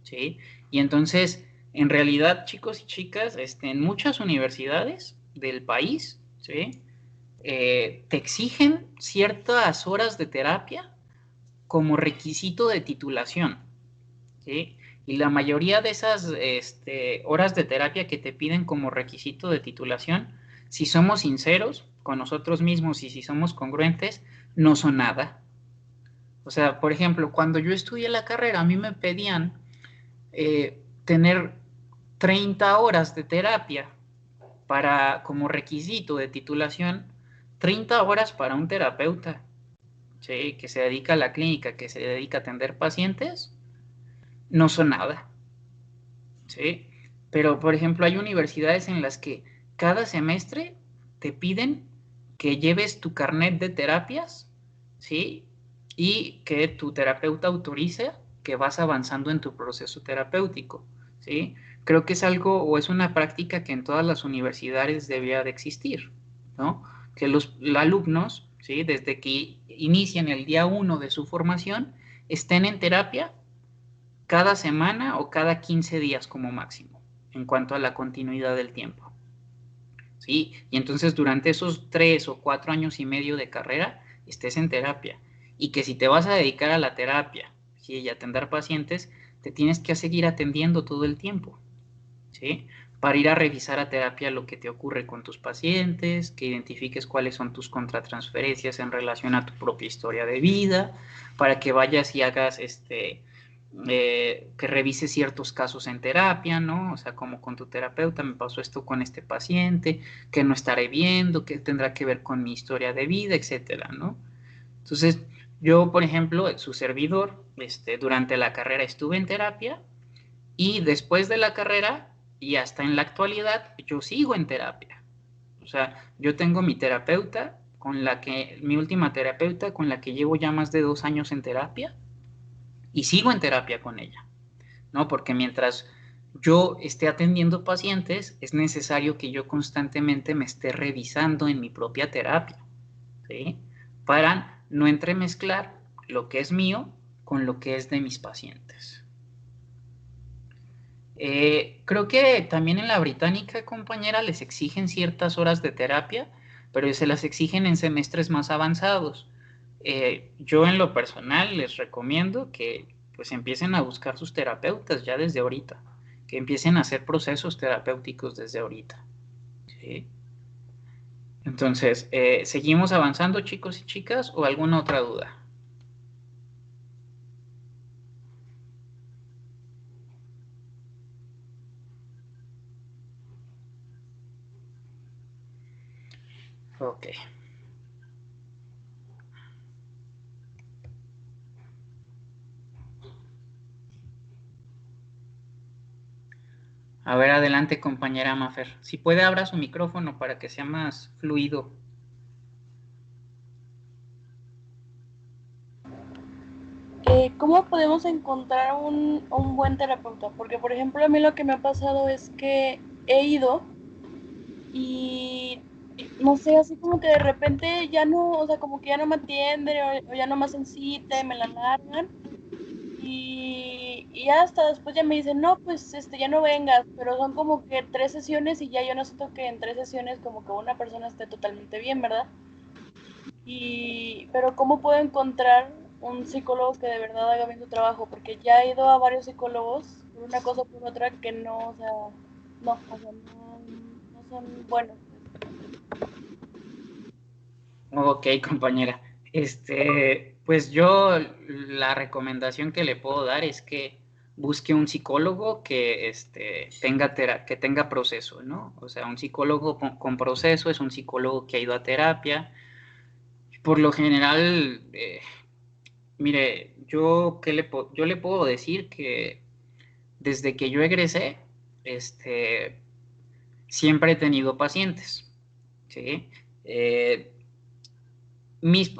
¿sí? Y entonces, en realidad, chicos y chicas, en muchas universidades del país, ¿sí? Te exigen ciertas horas de terapia como requisito de titulación, ¿sí? Y la mayoría de esas horas de terapia que te piden como requisito de titulación, si somos sinceros con nosotros mismos y si somos congruentes, no son nada. O sea, por ejemplo, cuando yo estudié la carrera, a mí me pedían tener 30 horas de terapia para, como requisito de titulación, 30 horas para un terapeuta, ¿sí? Que se dedica a la clínica, que se dedica a atender pacientes, no son nada, ¿sí? Pero, por ejemplo, hay universidades en las que cada semestre te piden que lleves tu carnet de terapias, ¿sí? Y que tu terapeuta autorice que vas avanzando en tu proceso terapéutico, ¿sí? Creo que es algo o es una práctica que en todas las universidades debía de existir, ¿no? Que los alumnos, ¿sí? Desde que inician el día 1 de su formación, estén en terapia cada semana o cada 15 días como máximo, en cuanto a la continuidad del tiempo, ¿sí? Y entonces durante esos 3 o 4 años y medio de carrera estés en terapia. Y que si te vas a dedicar a la terapia, ¿sí? Y atender pacientes, te tienes que seguir atendiendo todo el tiempo, ¿sí? Para ir a revisar a terapia lo que te ocurre con tus pacientes, que identifiques cuáles son tus contratransferencias en relación a tu propia historia de vida, para que vayas y hagas que revises ciertos casos en terapia, ¿no? O sea, como con tu terapeuta, me pasó esto con este paciente, que no estaré viendo, que tendrá que ver con mi historia de vida, etcétera, ¿no? Entonces, yo, por ejemplo, su servidor, durante la carrera estuve en terapia y después de la carrera y hasta en la actualidad, yo sigo en terapia. O sea, yo tengo mi terapeuta mi última terapeuta con la que llevo ya más de 2 años en terapia y sigo en terapia con ella, ¿no? Porque mientras yo esté atendiendo pacientes, es necesario que yo constantemente me esté revisando en mi propia terapia, ¿sí? Para no entremezclar lo que es mío con lo que es de mis pacientes. Creo que también en la británica, compañera, les exigen ciertas horas de terapia, pero se las exigen en semestres más avanzados. Yo en lo personal les recomiendo que pues empiecen a buscar sus terapeutas ya desde ahorita, que empiecen a hacer procesos terapéuticos desde ahorita, ¿sí? Entonces, ¿seguimos avanzando, chicos y chicas, o alguna otra duda? Ok. A ver, adelante, compañera Mafer. Si puede, abra su micrófono para que sea más fluido. ¿Cómo podemos encontrar un buen terapeuta? Porque, por ejemplo, a mí lo que me ha pasado es que he ido y no sé, así como que de repente ya no, o sea, como que ya no me atienden o ya no me hacen cita y me la largan. Y ya hasta después ya me dicen, no, pues ya no vengas, pero son como que 3 sesiones y ya yo no siento que en 3 sesiones como que una persona esté totalmente bien, ¿verdad? Pero ¿cómo puedo encontrar un psicólogo que de verdad haga bien su trabajo, porque ya he ido a varios psicólogos por una cosa o por otra que no, o sea, no son buenos. Ok, compañera. Pues yo la recomendación que le puedo dar es que busque un psicólogo que que tenga proceso, ¿no? O sea, un psicólogo con proceso es un psicólogo que ha ido a terapia. Por lo general, mire, yo le puedo decir que desde que yo egresé, siempre he tenido pacientes, ¿sí? Eh,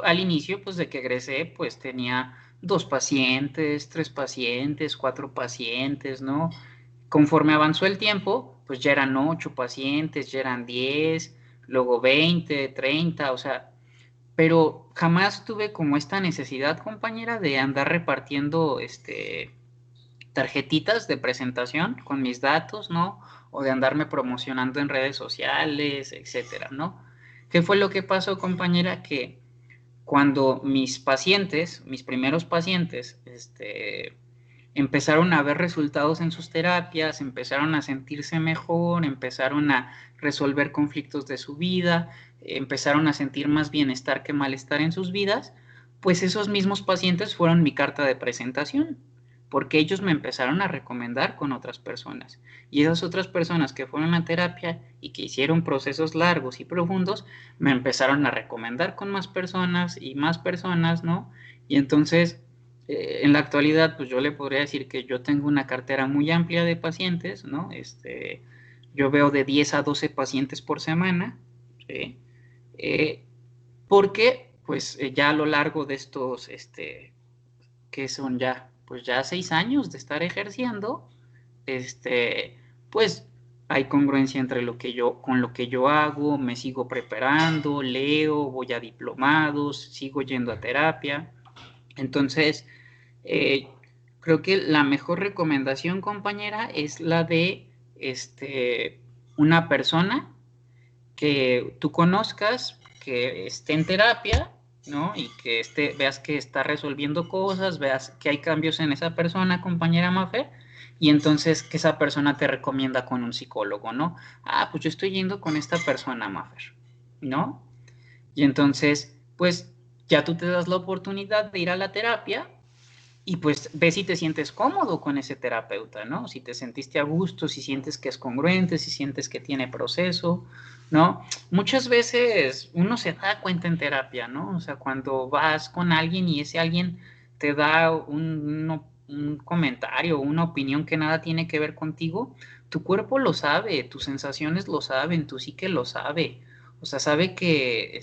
al inicio, pues de que egresé, pues tenía 2 pacientes, 3 pacientes, 4 pacientes, ¿no? Conforme avanzó el tiempo, pues ya eran 8 pacientes, ya eran 10, luego 20, 30, o sea, pero jamás tuve como esta necesidad, compañera, de andar repartiendo, tarjetitas de presentación con mis datos, ¿no? O de andarme promocionando en redes sociales, etcétera, ¿no? ¿Qué fue lo que pasó, compañera? Que cuando mis pacientes, mis primeros pacientes, empezaron a ver resultados en sus terapias, empezaron a sentirse mejor, empezaron a resolver conflictos de su vida, empezaron a sentir más bienestar que malestar en sus vidas, pues esos mismos pacientes fueron mi carta de presentación, porque ellos me empezaron a recomendar con otras personas. Y esas otras personas que fueron a terapia y que hicieron procesos largos y profundos, me empezaron a recomendar con más personas, ¿no? Y entonces, en la actualidad, pues yo le podría decir que yo tengo una cartera muy amplia de pacientes, ¿no? Yo veo de 10 a 12 pacientes por semana, ¿sí? Eh, Porque, pues, ya a lo largo de estos, que son ya, pues ya 6 años de estar ejerciendo, pues hay congruencia entre con lo que yo hago, me sigo preparando, leo, voy a diplomados, sigo yendo a terapia. Entonces, eh, creo que la mejor recomendación, compañera, es la de una persona que tú conozcas, que esté en terapia, ¿no? Y que veas que está resolviendo cosas, veas que hay cambios en esa persona, compañera Mafer, y entonces que esa persona te recomienda con un psicólogo, ¿no? Ah, pues yo estoy yendo con esta persona, Mafer, ¿no? Y entonces, pues ya tú te das la oportunidad de ir a la terapia y pues ves si te sientes cómodo con ese terapeuta, ¿no? Si te sentiste a gusto, si sientes que es congruente, si sientes que tiene proceso, ¿no? Muchas veces uno se da cuenta en terapia, ¿no? O sea, cuando vas con alguien y ese alguien te da un comentario, una opinión que nada tiene que ver contigo, tu cuerpo lo sabe, tus sensaciones lo saben, tu psique lo sabe. O sea, sabe que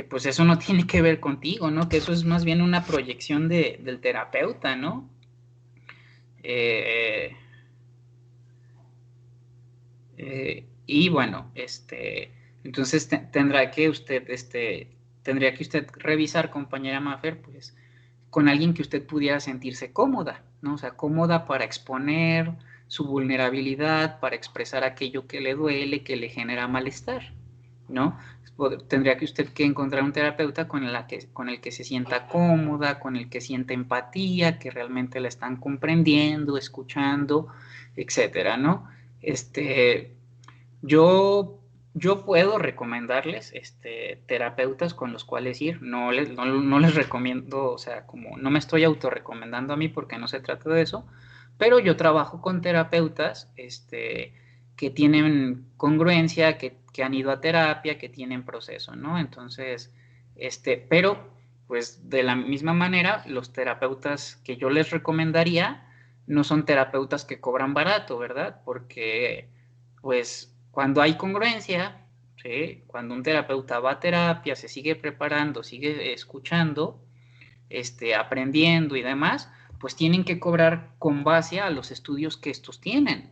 pues eso no tiene que ver contigo, ¿no? Que eso es más bien una proyección del terapeuta, ¿no? Eh, y bueno, entonces tendría que usted revisar, compañera Mafer, pues, con alguien que usted pudiera sentirse cómoda, ¿no? O sea, cómoda para exponer su vulnerabilidad, para expresar aquello que le duele, que le genera malestar, ¿no? Tendría que usted que encontrar un terapeuta con el que se sienta cómoda, con el que sienta empatía, que realmente la están comprendiendo, escuchando, etcétera, ¿no? Este, yo, yo puedo recomendarles terapeutas con los cuales ir, no les recomiendo, o sea, como no me estoy autorrecomendando a mí porque no se trata de eso, pero yo trabajo con terapeutas que tienen congruencia, que han ido a terapia, que tienen proceso, ¿no? Entonces, pero pues de la misma manera, los terapeutas que yo les recomendaría no son terapeutas que cobran barato, ¿verdad? Porque pues cuando hay congruencia, ¿sí? Cuando un terapeuta va a terapia, se sigue preparando, sigue escuchando, aprendiendo y demás, pues tienen que cobrar con base a los estudios que estos tienen,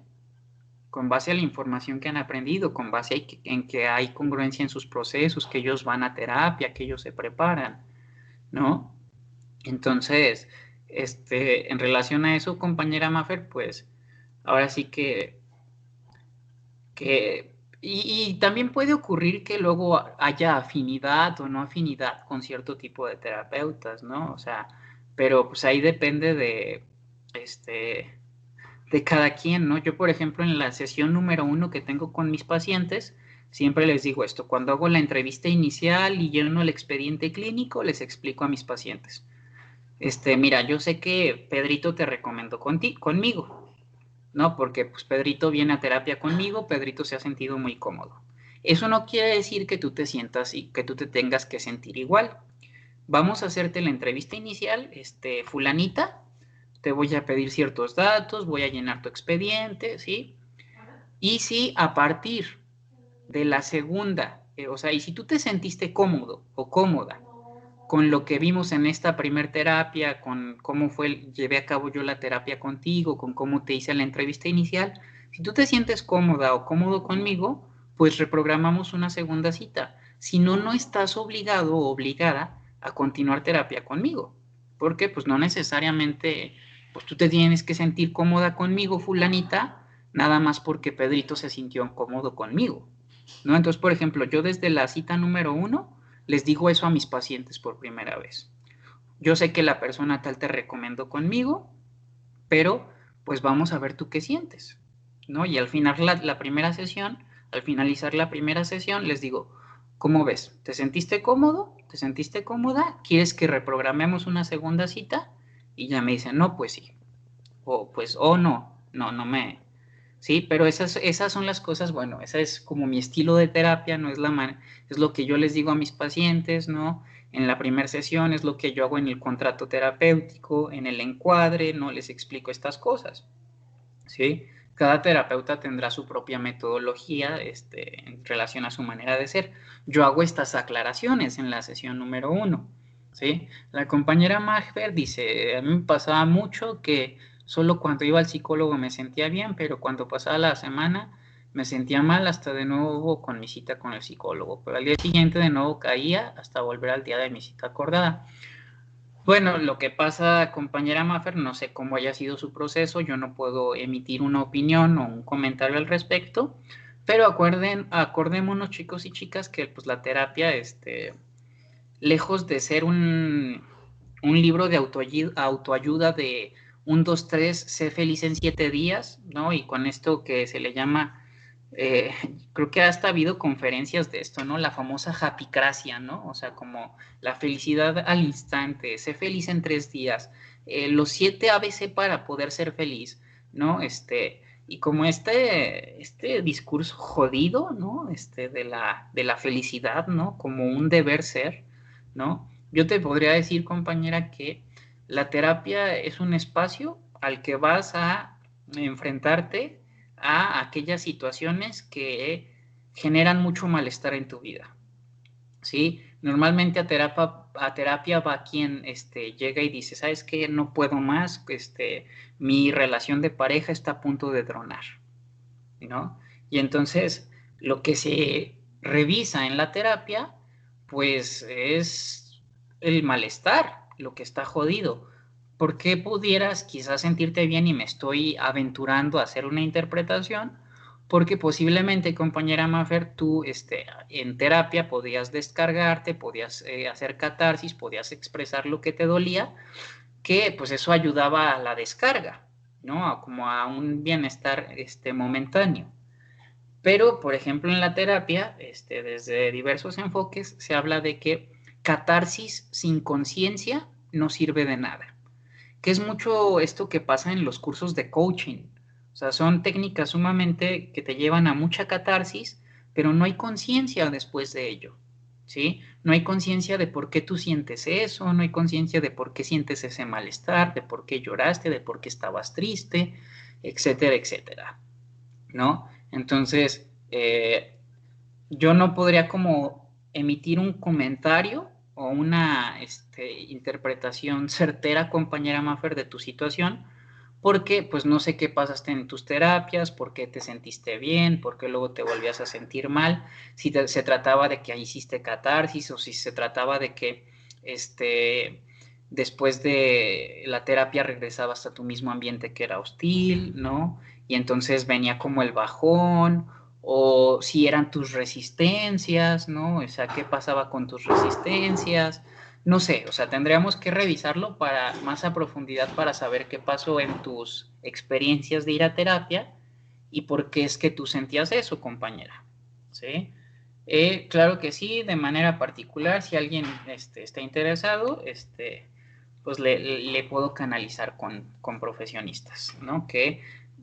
con base a la información que han aprendido, con base en que hay congruencia en sus procesos, que ellos van a terapia, que ellos se preparan, ¿no? Entonces, en relación a eso, compañera Maffer, pues ahora sí que Y también puede ocurrir que luego haya afinidad o no afinidad con cierto tipo de terapeutas, ¿no? O sea, pero pues ahí depende de cada quien, ¿no? Yo, por ejemplo, en la sesión número 1 que tengo con mis pacientes, siempre les digo esto, cuando hago la entrevista inicial y lleno el expediente clínico, les explico a mis pacientes, mira, yo sé que Pedrito te recomendó conmigo, ¿no? Porque pues Pedrito viene a terapia conmigo, Pedrito se ha sentido muy cómodo. Eso no quiere decir que tú te sientas y que tú te tengas que sentir igual. Vamos a hacerte la entrevista inicial, fulanita, te voy a pedir ciertos datos, voy a llenar tu expediente, ¿sí? Y si a partir de la segunda, o sea, y si tú te sentiste cómodo o cómoda con lo que vimos en esta primer terapia, con cómo llevé a cabo yo la terapia contigo, con cómo te hice la entrevista inicial, si tú te sientes cómoda o cómodo conmigo, pues reprogramamos una segunda cita. Si no, no estás obligado o obligada a continuar terapia conmigo, porque pues no necesariamente, pues tú te tienes que sentir cómoda conmigo, fulanita, nada más porque Pedrito se sintió cómodo conmigo, ¿no? Entonces, por ejemplo, yo desde la cita número 1 les digo eso a mis pacientes por primera vez. Yo sé que la persona tal te recomendó conmigo, pero pues vamos a ver tú qué sientes, ¿no? Y al final la primera sesión, al finalizar la primera sesión, les digo, ¿cómo ves? ¿Te sentiste cómodo? ¿Te sentiste cómoda? ¿Quieres que reprogramemos una segunda cita? Y ya me dicen, no, pues sí. O pues, no me... Sí, pero esas son las cosas, bueno, esa es como mi estilo de terapia, no es es lo que yo les digo a mis pacientes, ¿no? En la primera sesión es lo que yo hago en el contrato terapéutico, en el encuadre, ¿no? Les explico estas cosas, ¿sí? Cada terapeuta tendrá su propia metodología, en relación a su manera de ser. Yo hago estas aclaraciones en la sesión número 1, ¿sí? La compañera Magfer dice, a mí me pasaba mucho que solo cuando iba al psicólogo me sentía bien, pero cuando pasaba la semana me sentía mal hasta de nuevo con mi cita con el psicólogo, pero al día siguiente de nuevo caía hasta volver al día de mi cita acordada. Bueno, lo que pasa, compañera Maffer, no sé cómo haya sido su proceso, yo no puedo emitir una opinión o un comentario al respecto, pero acordémonos, chicos y chicas, que pues la terapia, lejos de ser un libro de autoayuda de 1, 2, 3, sé feliz en 7 días, ¿no? Y con esto que se le llama, creo que hasta ha habido conferencias de esto, ¿no? La famosa japicracia, ¿no? O sea, como la felicidad al instante, sé feliz en 3 días, los 7 ABC para poder ser feliz, ¿no? Y como este discurso jodido, ¿no? De la felicidad, ¿no? Como un deber ser, ¿no? Yo te podría decir, compañera, que la terapia es un espacio al que vas a enfrentarte a aquellas situaciones que generan mucho malestar en tu vida, ¿sí? Normalmente a terapia va quien llega y dice, ¿sabes qué? No puedo más, mi relación de pareja está a punto de tronar, ¿no? Y entonces lo que se revisa en la terapia, pues es el malestar, lo que está jodido. ¿Por qué pudieras quizás sentirte bien y me estoy aventurando a hacer una interpretación? Porque posiblemente, compañera Maffer, tú en terapia podías descargarte, podías hacer catarsis, podías expresar lo que te dolía, que pues eso ayudaba a la descarga, ¿no? Como a un bienestar momentáneo. Pero, por ejemplo, en la terapia, desde diversos enfoques, se habla de que catarsis sin conciencia no sirve de nada. Que es mucho esto que pasa en los cursos de coaching. O sea, son técnicas sumamente que te llevan a mucha catarsis, pero no hay conciencia después de ello, ¿sí? No hay conciencia de por qué tú sientes eso, no hay conciencia de por qué sientes ese malestar, de por qué lloraste, de por qué estabas triste, etcétera, etcétera, ¿no? Entonces, yo no podría como emitir un comentario o una interpretación certera, compañera Maffer, de tu situación, porque pues no sé qué pasaste en tus terapias, por qué te sentiste bien, por qué luego te volvías a sentir mal, si se trataba de que hiciste catarsis o si se trataba de que después de la terapia regresabas a tu mismo ambiente que era hostil, ¿no? Y entonces venía como el bajón, o si eran tus resistencias, ¿no? O sea, ¿qué pasaba con tus resistencias? No sé, o sea, tendríamos que revisarlo para más a profundidad para saber qué pasó en tus experiencias de ir a terapia y por qué es que tú sentías eso, compañera, ¿sí? Claro que sí, de manera particular, si alguien está interesado, pues le puedo canalizar con profesionistas, ¿no? Que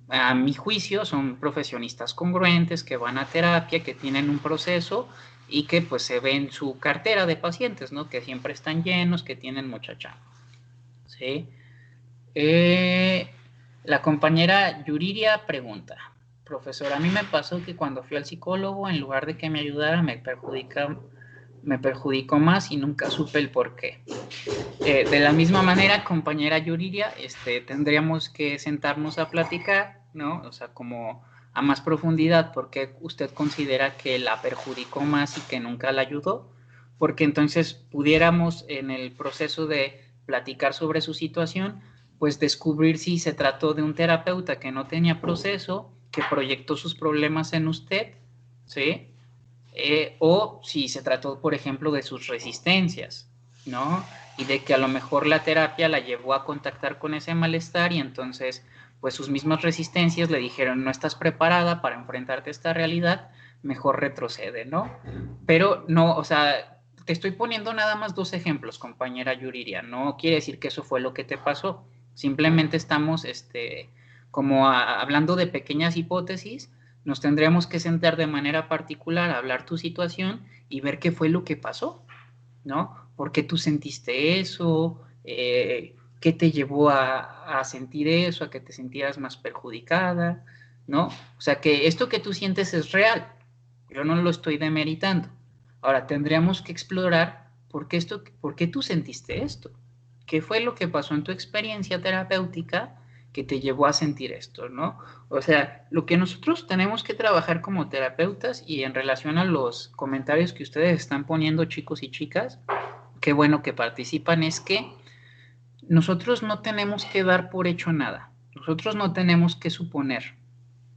a mi juicio son profesionistas congruentes, que van a terapia, que tienen un proceso y que pues se ve en su cartera de pacientes, ¿no? Que siempre están llenos, que tienen mucha chamba, ¿sí? La compañera Yuriria pregunta, profesor, a mí me pasó que cuando fui al psicólogo, en lugar de que me ayudara, me perjudicó más y nunca supe el por qué. De la misma manera, compañera Yuriria, tendríamos que sentarnos a platicar, ¿no? O sea, como a más profundidad, porque usted considera que la perjudicó más y que nunca la ayudó, porque entonces pudiéramos en el proceso de platicar sobre su situación, pues descubrir si se trató de un terapeuta que no tenía proceso, que proyectó sus problemas en usted, ¿sí? O si se trató, por ejemplo, de sus resistencias, ¿no? Y de que a lo mejor la terapia la llevó a contactar con ese malestar y entonces, pues sus mismas resistencias le dijeron, no estás preparada para enfrentarte a esta realidad, mejor retrocede, ¿no? Pero no, o sea, te estoy poniendo nada más 2 ejemplos, compañera Yuriria, no quiere decir que eso fue lo que te pasó, simplemente estamos, como hablando de pequeñas hipótesis. Nos tendríamos que sentar de manera particular a hablar tu situación y ver qué fue lo que pasó, ¿no? ¿Por qué tú sentiste eso? ¿Qué te llevó a sentir eso? ¿A que te sintieras más perjudicada? ¿No? O sea, que esto que tú sientes es real. Yo no lo estoy demeritando. Ahora, tendríamos que explorar por qué tú sentiste esto. ¿Qué fue lo que pasó en tu experiencia terapéutica que te llevó a sentir esto, ¿no? O sea, lo que nosotros tenemos que trabajar como terapeutas y en relación a los comentarios que ustedes están poniendo, chicos y chicas, qué bueno que participan, es que nosotros no tenemos que dar por hecho nada. Nosotros no tenemos que suponer,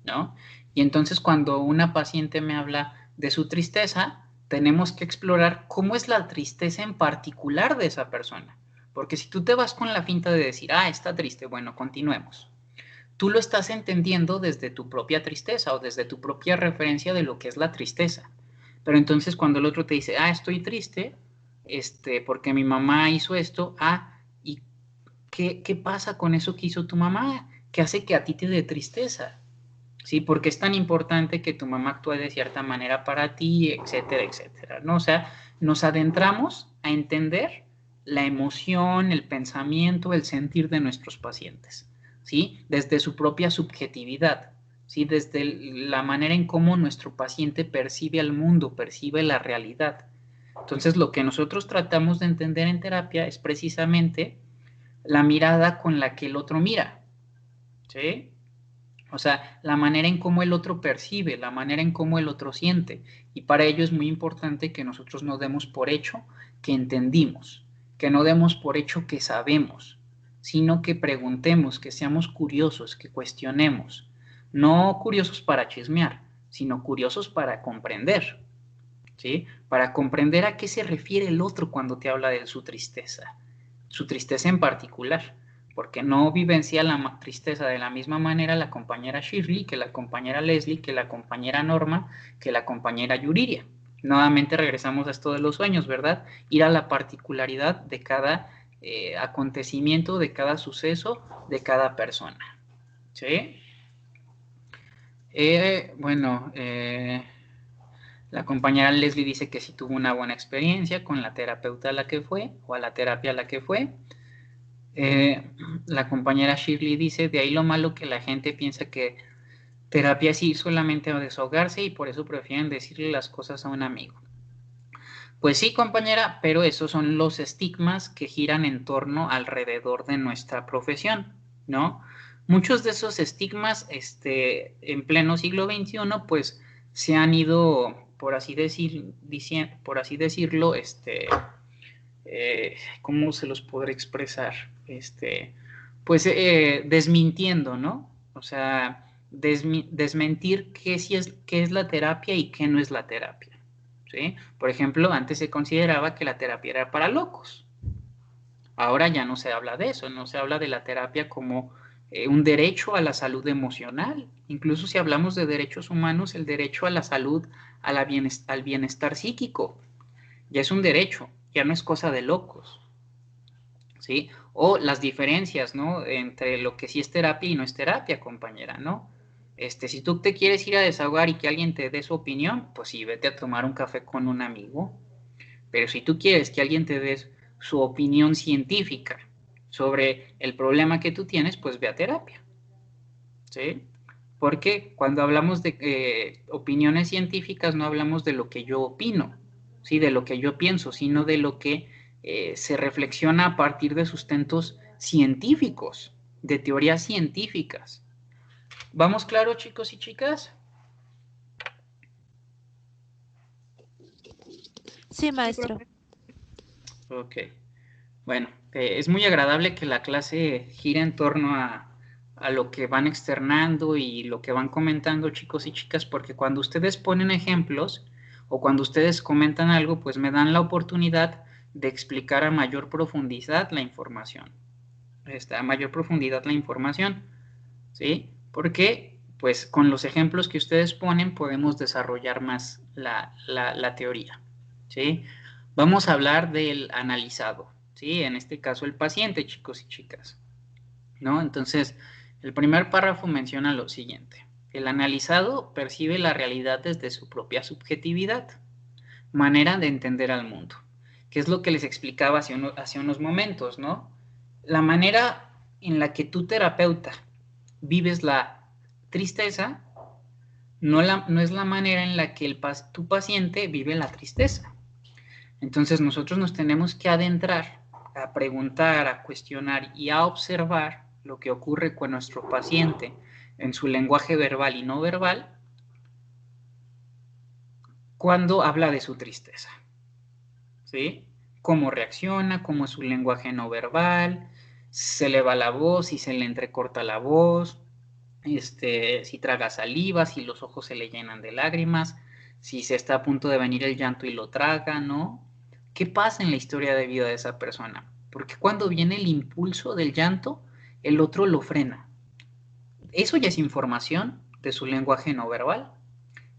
¿no? Y entonces cuando una paciente me habla de su tristeza, tenemos que explorar cómo es la tristeza en particular de esa persona. Porque si tú te vas con la finta de decir, está triste, bueno, continuemos. Tú lo estás entendiendo desde tu propia tristeza o desde tu propia referencia de lo que es la tristeza. Pero entonces cuando el otro te dice, estoy triste, porque mi mamá hizo esto, ¿y qué pasa con eso que hizo tu mamá? ¿Qué hace que a ti te dé tristeza? ¿Sí? Porque es tan importante que tu mamá actúe de cierta manera para ti, etcétera, etcétera, ¿no? O sea, nos adentramos a entender la emoción, el pensamiento, el sentir de nuestros pacientes, ¿sí? Desde su propia subjetividad, ¿sí? Desde la manera en cómo nuestro paciente percibe al mundo, percibe la realidad. Entonces, lo que nosotros tratamos de entender en terapia es precisamente la mirada con la que el otro mira, ¿sí? O sea, la manera en cómo el otro percibe, la manera en cómo el otro siente. Y para ello es muy importante que nosotros no demos por hecho que entendimos, que no demos por hecho que sabemos, sino que preguntemos, que seamos curiosos, que cuestionemos. No curiosos para chismear, sino curiosos para comprender, ¿sí? Para comprender a qué se refiere el otro cuando te habla de su tristeza en particular, porque no vivencia la tristeza de la misma manera la compañera Shirley, que la compañera Leslie, que la compañera Norma, que la compañera Yuriria. Nuevamente regresamos a esto de los sueños, ¿verdad? Ir a la particularidad de cada acontecimiento, de cada suceso, de cada persona. ¿Sí? La compañera Leslie dice que sí tuvo una buena experiencia con la terapeuta a la que fue, o a la terapia a la que fue. La compañera Shirley dice, de ahí lo malo que la gente piensa que terapia es ir solamente a desahogarse y por eso prefieren decirle las cosas a un amigo. Pues sí, compañera, pero esos son los estigmas que giran en torno alrededor de nuestra profesión, ¿no? Muchos de esos estigmas, en pleno siglo XXI, pues se han ido, por así decirlo, ¿cómo se los podré expresar? Pues desmintiendo, ¿no? O sea, desmentir qué es la terapia y qué no es la terapia, ¿sí? Por ejemplo, antes se consideraba que la terapia era para locos. Ahora ya no se habla de eso, no se habla de la terapia como un derecho a la salud emocional. Incluso si hablamos de derechos humanos, el derecho a la salud, al bienestar psíquico, ya es un derecho, ya no es cosa de locos, ¿sí? O las diferencias, ¿no? Entre lo que sí es terapia y no es terapia, compañera, ¿no? Si tú te quieres ir a desahogar y que alguien te dé su opinión, pues sí, vete a tomar un café con un amigo. Pero si tú quieres que alguien te dé su opinión científica sobre el problema que tú tienes, pues ve a terapia, ¿sí? Porque cuando hablamos de opiniones científicas no hablamos de lo que yo opino, ¿sí? De lo que yo pienso, sino de lo que se reflexiona a partir de sustentos científicos, de teorías científicas. ¿Vamos claro, chicos y chicas? Sí, maestro. Ok. Bueno, es muy agradable que la clase gire en torno a lo que van externando y lo que van comentando, chicos y chicas, porque cuando ustedes ponen ejemplos o cuando ustedes comentan algo, pues me dan la oportunidad de explicar a mayor profundidad la información. A mayor profundidad la información, ¿sí? Porque, pues, con los ejemplos que ustedes ponen podemos desarrollar más la teoría, ¿sí? Vamos a hablar del analizado, ¿sí? En este caso el paciente, chicos y chicas, ¿no? Entonces, el primer párrafo menciona lo siguiente. El analizado percibe la realidad desde su propia subjetividad, manera de entender al mundo, que es lo que les explicaba hace unos momentos, ¿no? La manera en la que tu terapeuta vives la tristeza no es la manera en la que tu paciente vive la tristeza. Entonces nosotros nos tenemos que adentrar a preguntar, a cuestionar y a observar lo que ocurre con nuestro paciente en su lenguaje verbal y no verbal cuando habla de su tristeza, ¿sí? Cómo reacciona, cómo es su lenguaje no verbal, se le va la voz, si se le entrecorta la voz, si traga saliva, si los ojos se le llenan de lágrimas, si se está a punto de venir el llanto y lo traga, ¿no? ¿Qué pasa en la historia de vida de esa persona? Porque cuando viene el impulso del llanto, el otro lo frena. Eso ya es información de su lenguaje no verbal.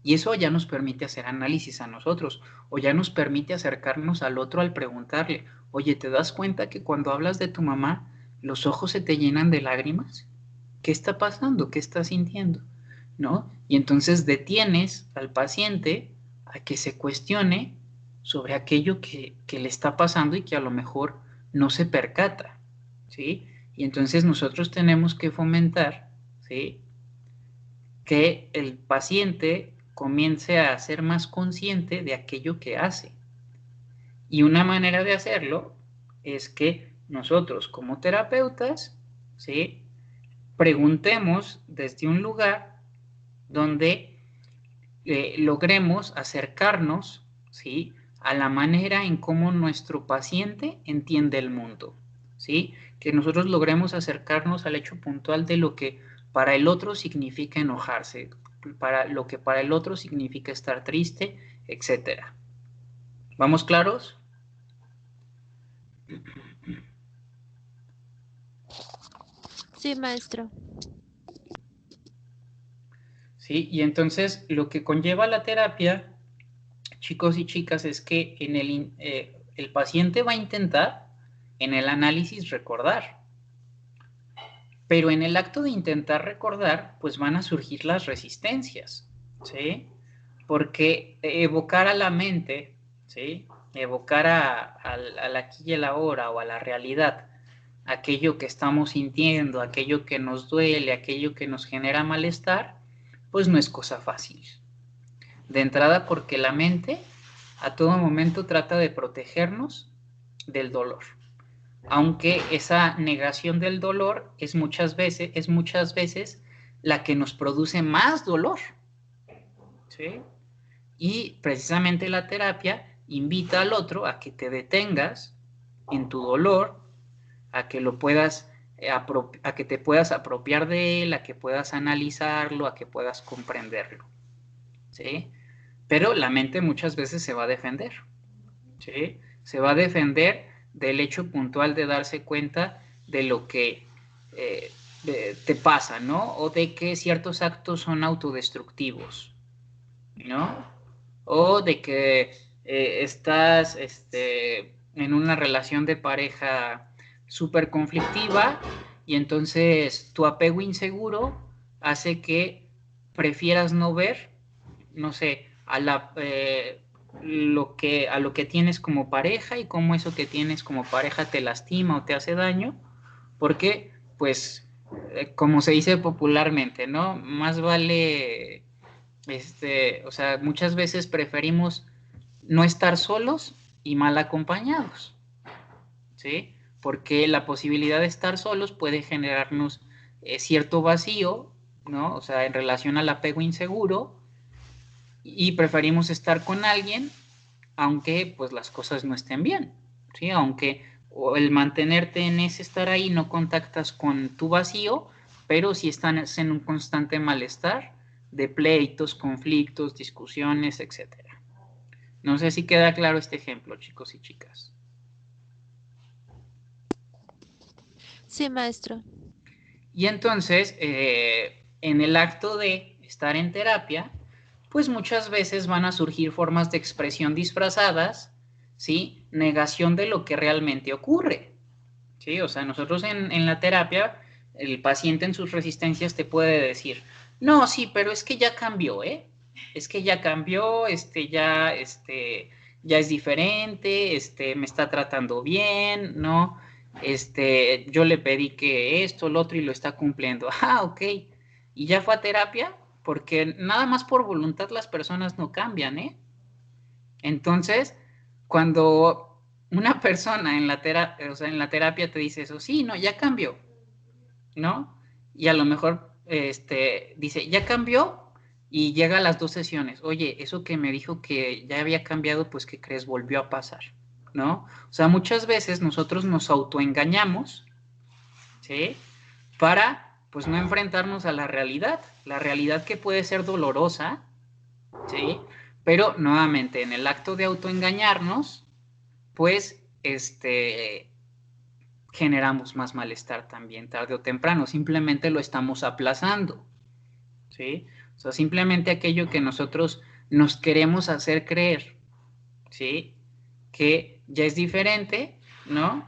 Y eso ya nos permite hacer análisis a nosotros, o ya nos permite acercarnos al otro al preguntarle, oye, ¿te das cuenta que cuando hablas de tu mamá, los ojos se te llenan de lágrimas? ¿Qué está pasando? ¿Qué está sintiendo? ¿No? Y entonces detienes al paciente a que se cuestione sobre aquello que le está pasando y que a lo mejor no se percata, ¿sí? Y entonces nosotros tenemos que fomentar, ¿sí?, que el paciente comience a ser más consciente de aquello que hace. Y una manera de hacerlo es que nosotros como terapeutas, ¿sí?, preguntemos desde un lugar donde logremos acercarnos, ¿sí?, a la manera en cómo nuestro paciente entiende el mundo, ¿sí? Que nosotros logremos acercarnos al hecho puntual de lo que para el otro significa enojarse, para lo que para el otro significa estar triste, etcétera. ¿Vamos claros? Sí, maestro. Sí, y entonces lo que conlleva la terapia, chicos y chicas, es que el paciente va a intentar en el análisis recordar, pero en el acto de intentar recordar, pues van a surgir las resistencias, ¿sí? Porque evocar a la mente, ¿sí?, evocar al aquí y el ahora o a la realidad, aquello que estamos sintiendo, aquello que nos duele, aquello que nos genera malestar, pues no es cosa fácil. De entrada porque la mente a todo momento trata de protegernos del dolor, aunque esa negación del dolor es muchas veces la que nos produce más dolor, ¿sí? Y precisamente la terapia invita al otro a que te detengas en tu dolor, a que lo puedas a que te puedas apropiar de él, a que puedas analizarlo, a que puedas comprenderlo, ¿sí? Pero la mente muchas veces se va a defender, ¿sí? Se va a defender del hecho puntual de darse cuenta de lo que te pasa, ¿no? O de que ciertos actos son autodestructivos, ¿no? O de que estás en una relación de pareja súper conflictiva y entonces tu apego inseguro hace que prefieras no ver, no sé, a lo que tienes como pareja y cómo eso que tienes como pareja te lastima o te hace daño, porque, pues, como se dice popularmente, ¿no? Más vale, o sea, muchas veces preferimos no estar solos y mal acompañados, ¿sí? Porque la posibilidad de estar solos puede generarnos cierto vacío, ¿no? O sea, en relación al apego inseguro, y preferimos estar con alguien aunque pues las cosas no estén bien, ¿sí? Aunque o el mantenerte en ese estar ahí no contactas con tu vacío, pero sí estás en un constante malestar de pleitos, conflictos, discusiones, etcétera. No sé si queda claro este ejemplo, chicos y chicas. Sí, maestro. Y entonces, en el acto de estar en terapia, pues muchas veces van a surgir formas de expresión disfrazadas, ¿sí? Negación de lo que realmente ocurre, ¿sí? O sea, nosotros en la terapia, el paciente en sus resistencias te puede decir, no, sí, pero es que ya cambió, ¿eh? Es que ya cambió, ya es diferente, me está tratando bien, ¿no? Yo le pedí que esto, lo otro y lo está cumpliendo. Ah, ok. ¿Y ya fue a terapia? Porque nada más por voluntad las personas no cambian, ¿eh? Entonces, cuando una persona en la terapia te dice eso, sí, no, ya cambió, ¿no? Y a lo mejor dice, ya cambió y llega a las 2 sesiones. Oye, eso que me dijo que ya había cambiado, pues, ¿qué crees? Volvió a pasar, ¿no? O sea, muchas veces nosotros nos autoengañamos, ¿sí? Para, pues, no enfrentarnos a la realidad que puede ser dolorosa, ¿sí? Pero, nuevamente, en el acto de autoengañarnos, pues, generamos más malestar también, tarde o temprano, simplemente lo estamos aplazando, ¿sí? O sea, simplemente aquello que nosotros nos queremos hacer creer, ¿sí? Que ya es diferente, ¿no?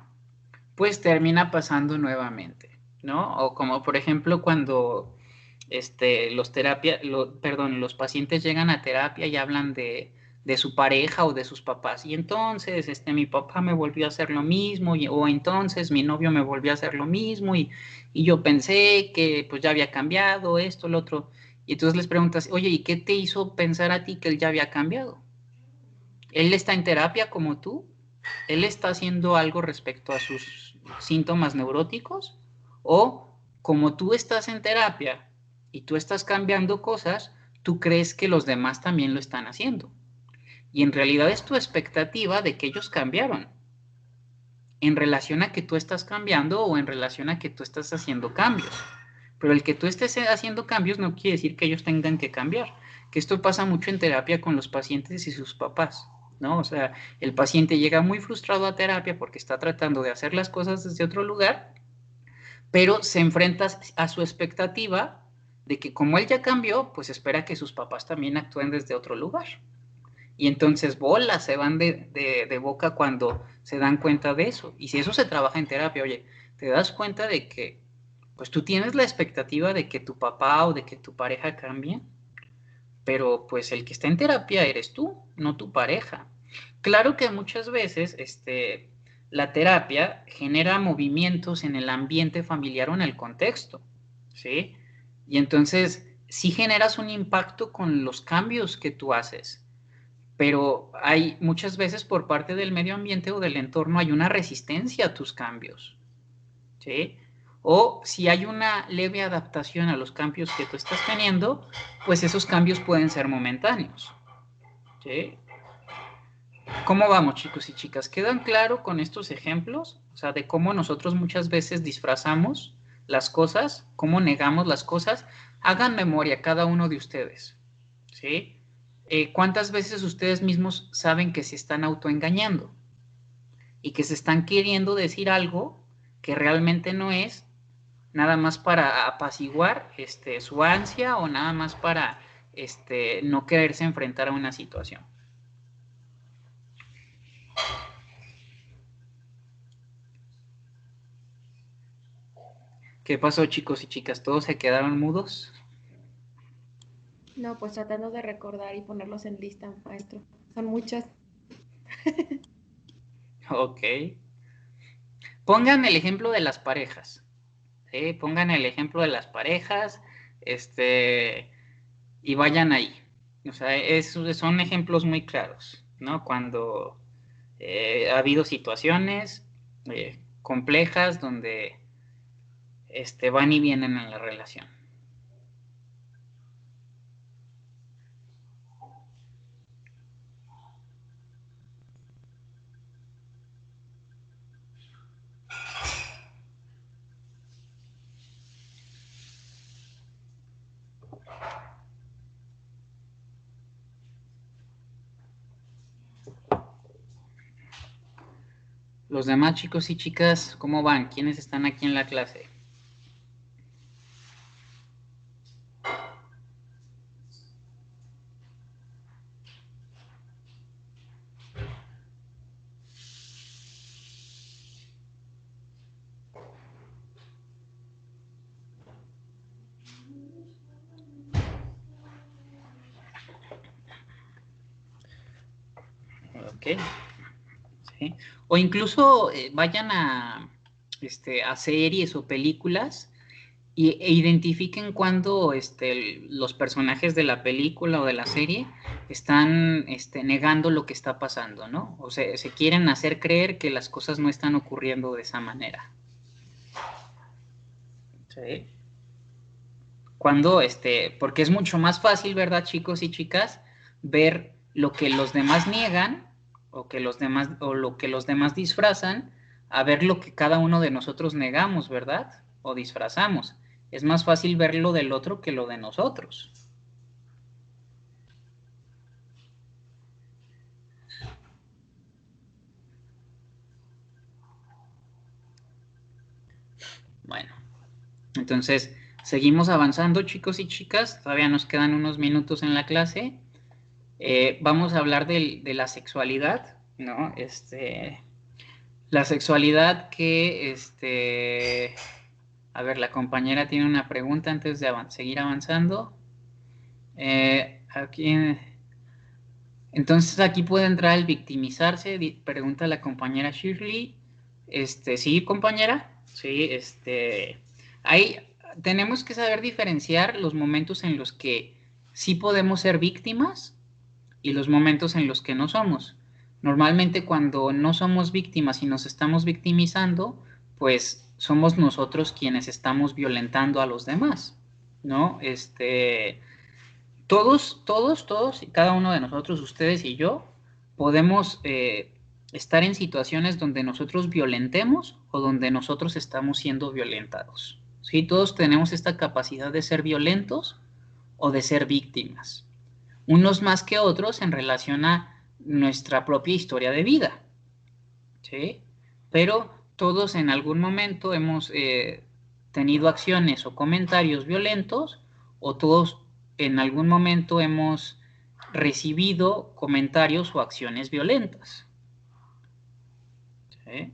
Pues termina pasando nuevamente, ¿no? O como por ejemplo cuando los pacientes llegan a terapia y hablan de su pareja o de sus papás. Y entonces, mi papá me volvió a hacer lo mismo, o entonces mi novio me volvió a hacer lo mismo, y yo pensé que pues ya había cambiado esto, lo otro. Y entonces les preguntas, oye, ¿y qué te hizo pensar a ti que él ya había cambiado? ¿Él está en terapia como tú? ¿Él está haciendo algo respecto a sus síntomas neuróticos? ¿O como tú estás en terapia y tú estás cambiando cosas, tú crees que los demás también lo están haciendo? Y en realidad es tu expectativa de que ellos cambiaron, en relación a que tú estás cambiando o en relación a que tú estás haciendo cambios. Pero el que tú estés haciendo cambios no quiere decir que ellos tengan que cambiar. Que esto pasa mucho en terapia con los pacientes y sus papás, ¿no? O sea, el paciente llega muy frustrado a terapia porque está tratando de hacer las cosas desde otro lugar, pero se enfrenta a su expectativa de que como él ya cambió, pues espera que sus papás también actúen desde otro lugar. Y entonces bolas se van de boca cuando se dan cuenta de eso. Y si eso se trabaja en terapia, oye, te das cuenta de que pues tú tienes la expectativa de que tu papá o de que tu pareja cambie, pero pues el que está en terapia eres tú, no tu pareja. Claro que muchas veces la terapia genera movimientos en el ambiente familiar o en el contexto, ¿sí? Y entonces sí generas un impacto con los cambios que tú haces, pero hay muchas veces por parte del medio ambiente o del entorno hay una resistencia a tus cambios, ¿sí? O si hay una leve adaptación a los cambios que tú estás teniendo, pues esos cambios pueden ser momentáneos, ¿sí? ¿Cómo vamos, chicos y chicas? ¿Quedan claro con estos ejemplos? O sea, de cómo nosotros muchas veces disfrazamos las cosas, cómo negamos las cosas. Hagan memoria cada uno de ustedes, ¿sí? ¿Cuántas veces ustedes mismos saben que se están autoengañando? Y que se están queriendo decir algo que realmente no es, nada más para apaciguar su ansia o nada más para no quererse enfrentar a una situación. ¿Qué pasó, chicos y chicas? ¿Todos se quedaron mudos? No, pues tratando de recordar y ponerlos en lista, maestro. Son muchas. Ok. Pongan el ejemplo de las parejas. ¿Sí? Pongan el ejemplo de las parejas, y vayan ahí. O sea, son ejemplos muy claros, ¿no? Cuando ha habido situaciones complejas donde van y vienen en la relación. Los demás chicos y chicas, ¿cómo van? ¿Quiénes están aquí en la clase? Ok. ¿Sí? O incluso vayan a series o películas e identifiquen cuando los personajes de la película o de la serie están negando lo que está pasando, ¿no? O sea, se quieren hacer creer que las cosas no están ocurriendo de esa manera. ¿Sí? Cuando, porque es mucho más fácil, ¿verdad, chicos y chicas? Ver lo que los demás niegan o lo que los demás disfrazan, a ver lo que cada uno de nosotros negamos, ¿verdad? O disfrazamos. Es más fácil ver lo del otro que lo de nosotros. Bueno, entonces seguimos avanzando, chicos y chicas. Todavía nos quedan unos minutos en la clase. Vamos a hablar de la sexualidad, ¿no? La sexualidad que, a ver, la compañera tiene una pregunta antes de seguir avanzando. Entonces aquí puede entrar el victimizarse, pregunta la compañera Shirley. Sí, compañera, sí, ahí tenemos que saber diferenciar los momentos en los que sí podemos ser víctimas y los momentos en los que no somos. Normalmente cuando no somos víctimas y nos estamos victimizando, pues somos nosotros quienes estamos violentando a los demás, ¿no? Todos y cada uno de nosotros, ustedes y yo, podemos estar en situaciones donde nosotros violentemos o donde nosotros estamos siendo violentados. ¿Sí? Todos tenemos esta capacidad de ser violentos o de ser víctimas. Unos más que otros en relación a nuestra propia historia de vida. ¿Sí? Pero todos en algún momento hemos tenido acciones o comentarios violentos, o todos en algún momento hemos recibido comentarios o acciones violentas. ¿Sí?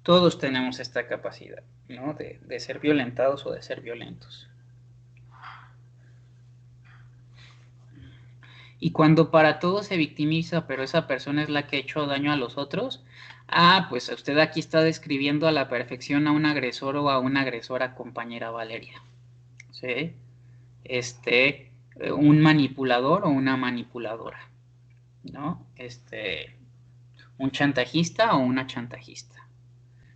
Todos tenemos esta capacidad, ¿no? de ser violentados o de ser violentos. Y cuando para todo se victimiza, pero esa persona es la que ha hecho daño a los otros, pues usted aquí está describiendo a la perfección a un agresor o a una agresora, compañera Valeria. ¿Sí? Un manipulador o una manipuladora, ¿no? Un chantajista o una chantajista.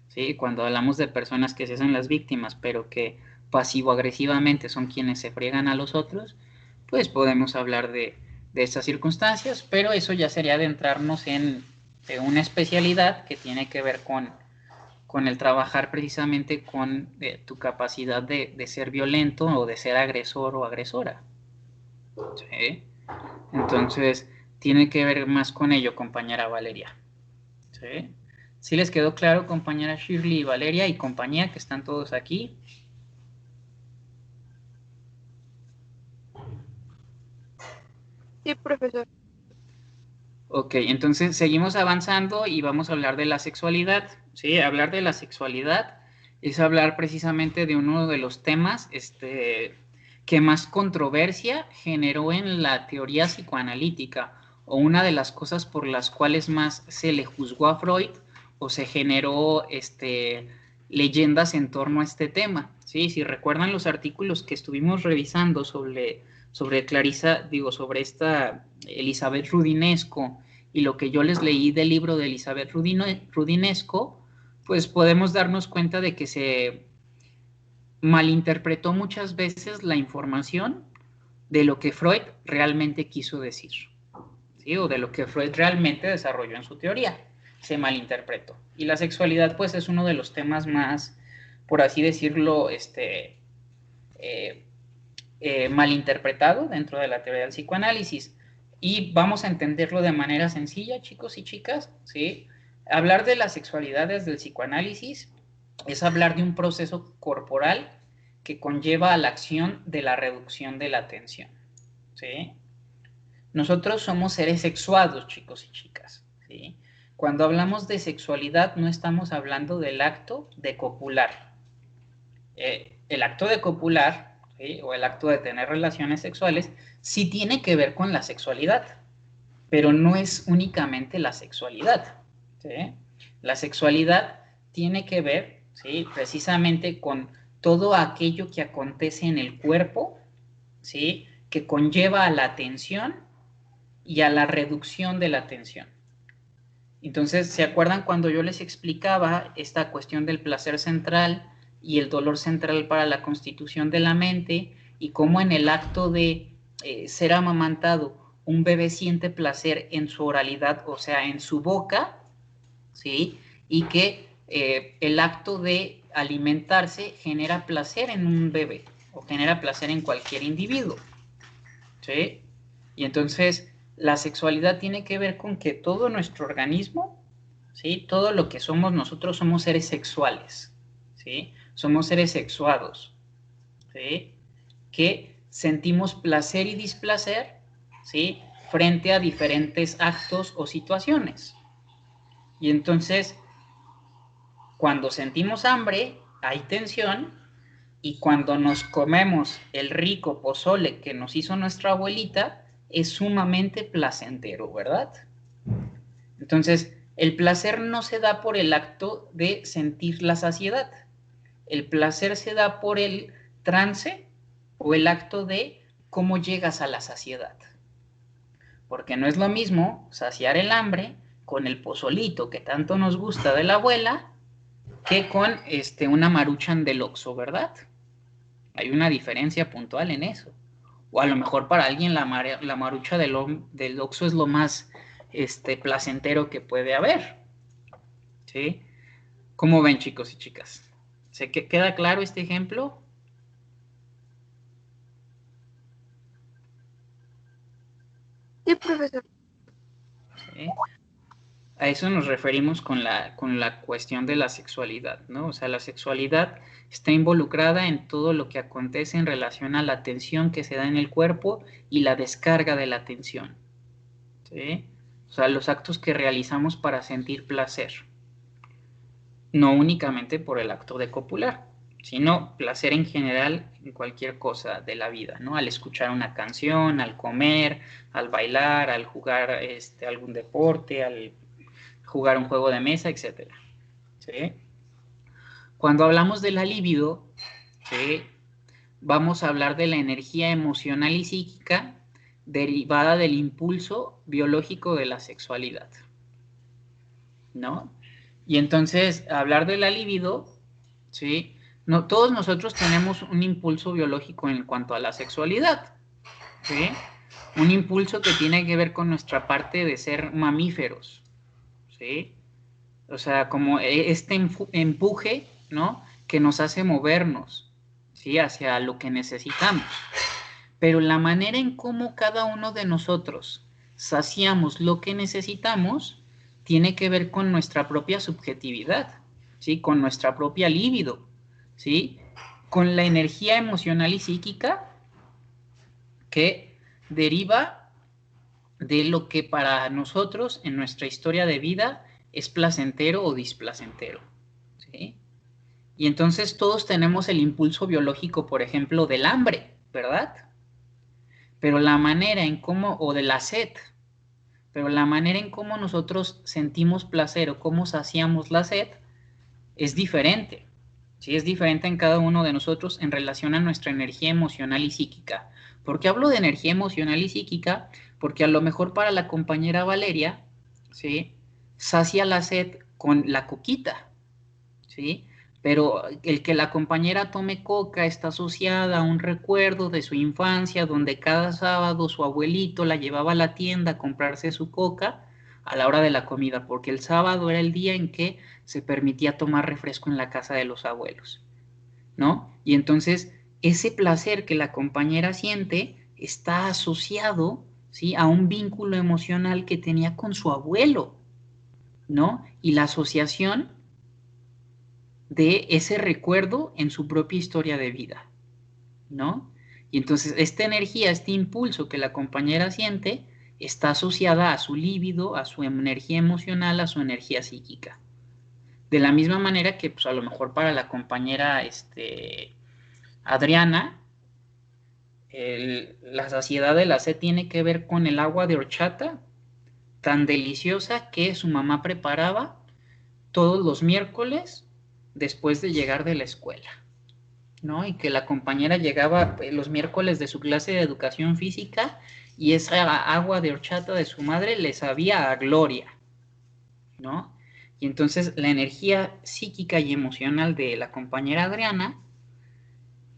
¿Sí? Cuando hablamos de personas que se hacen las víctimas, pero que pasivo-agresivamente son quienes se friegan a los otros, pues podemos hablar de de estas circunstancias, pero eso ya sería adentrarnos en una especialidad que tiene que ver con el trabajar precisamente con tu capacidad de ser violento o de ser agresor o agresora. ¿Sí? Entonces, tiene que ver más con ello, compañera Valeria. ¿Sí? ¿Sí les quedó claro, compañera Shirley y Valeria y compañía, que están todos aquí? Sí, profesor. Ok, entonces seguimos avanzando y vamos a hablar de la sexualidad. ¿Sí? Hablar de la sexualidad es hablar precisamente de uno de los temas que más controversia generó en la teoría psicoanalítica, o una de las cosas por las cuales más se le juzgó a Freud o se generó leyendas en torno a este tema. ¿Sí? Si recuerdan los artículos que estuvimos revisando sobre sobre esta Elizabeth Rudinesco y lo que yo les leí del libro de Elizabeth Rudinesco, pues podemos darnos cuenta de que se malinterpretó muchas veces la información de lo que Freud realmente quiso decir, ¿sí? O de lo que Freud realmente desarrolló en su teoría. Se malinterpretó. Y la sexualidad, pues, es uno de los temas más, por así decirlo, malinterpretado dentro de la teoría del psicoanálisis. Y vamos a entenderlo de manera sencilla, chicos y chicas, ¿sí? Hablar de la sexualidad desde el psicoanálisis es hablar de un proceso corporal que conlleva a la acción de la reducción de la tensión, ¿sí? Nosotros somos seres sexuados, chicos y chicas, ¿sí? Cuando hablamos de sexualidad no estamos hablando del acto de copular. El acto de copular, ¿sí? O el acto de tener relaciones sexuales sí tiene que ver con la sexualidad, pero no es únicamente la sexualidad, ¿sí? La sexualidad tiene que ver, ¿sí? Precisamente con todo aquello que acontece en el cuerpo, ¿sí? Que conlleva a la tensión y a la reducción de la tensión. Entonces, ¿se acuerdan cuando yo les explicaba esta cuestión del placer central y el dolor central para la constitución de la mente, y cómo en el acto de ser amamantado un bebé siente placer en su oralidad, o sea, en su boca, ¿sí? Y que el acto de alimentarse genera placer en un bebé o genera placer en cualquier individuo, ¿sí? Y entonces la sexualidad tiene que ver con que todo nuestro organismo, ¿sí? Todo lo que somos nosotros somos seres sexuales, ¿sí? Somos seres sexuados, ¿sí? Que sentimos placer y displacer, ¿sí? Frente a diferentes actos o situaciones. Y entonces, cuando sentimos hambre, hay tensión, y cuando nos comemos el rico pozole que nos hizo nuestra abuelita, es sumamente placentero, ¿verdad? Entonces, el placer no se da por el acto de sentir la saciedad. El placer se da por el trance o el acto de cómo llegas a la saciedad. Porque no es lo mismo saciar el hambre con el pozolito que tanto nos gusta de la abuela que con una maruchan del Oxxo, ¿verdad? Hay una diferencia puntual en eso. O a lo mejor para alguien la marucha del Oxxo es lo más placentero que puede haber, ¿sí? ¿Cómo ven, chicos y chicas? ¿Se queda claro este ejemplo? Sí, profesor. ¿Sí? A eso nos referimos con la cuestión de la sexualidad, ¿no? O sea, la sexualidad está involucrada en todo lo que acontece en relación a la tensión que se da en el cuerpo y la descarga de la tensión, ¿sí? O sea, los actos que realizamos para sentir placer. No únicamente por el acto de copular, sino placer en general en cualquier cosa de la vida, ¿no? Al escuchar una canción, al comer, al bailar, al jugar algún deporte, al jugar un juego de mesa, etc. ¿Sí? Cuando hablamos de la libido, ¿sí? Vamos a hablar de la energía emocional y psíquica derivada del impulso biológico de la sexualidad, ¿no? Y entonces, hablar de la libido, ¿sí? No, todos nosotros tenemos un impulso biológico en cuanto a la sexualidad, ¿sí? Un impulso que tiene que ver con nuestra parte de ser mamíferos, ¿sí? O sea, como este empuje, ¿no? Que nos hace movernos, ¿sí? Hacia lo que necesitamos. Pero la manera en cómo cada uno de nosotros saciamos lo que necesitamos tiene que ver con nuestra propia subjetividad, ¿sí? Con nuestra propia libido, ¿sí? Con la energía emocional y psíquica que deriva de lo que para nosotros en nuestra historia de vida es placentero o displacentero, ¿sí? Y entonces todos tenemos el impulso biológico, por ejemplo, del hambre, ¿verdad? Pero la manera en cómo, o de la sed, pero la manera en cómo nosotros sentimos placer o cómo saciamos la sed es diferente, ¿sí? Es diferente en cada uno de nosotros en relación a nuestra energía emocional y psíquica. ¿Por qué hablo de energía emocional y psíquica? Porque a lo mejor para la compañera Valeria, ¿sí? Sacia la sed con la coquita, ¿sí? Pero el que la compañera tome coca está asociada a un recuerdo de su infancia donde cada sábado su abuelito la llevaba a la tienda a comprarse su coca a la hora de la comida, porque el sábado era el día en que se permitía tomar refresco en la casa de los abuelos, ¿no? Y entonces ese placer que la compañera siente está asociado, ¿sí? A un vínculo emocional que tenía con su abuelo, ¿no? Y la asociación de ese recuerdo en su propia historia de vida, ¿no? Y entonces esta energía, este impulso que la compañera siente, está asociada a su líbido, a su energía emocional, a su energía psíquica. De la misma manera que, pues, a lo mejor para la compañera Adriana, la saciedad de la sed tiene que ver con el agua de horchata, tan deliciosa que su mamá preparaba todos los miércoles después de llegar de la escuela, ¿no? Y que la compañera llegaba los miércoles de su clase de educación física y esa agua de horchata de su madre le sabía a gloria, ¿no? Y entonces la energía psíquica y emocional de la compañera Adriana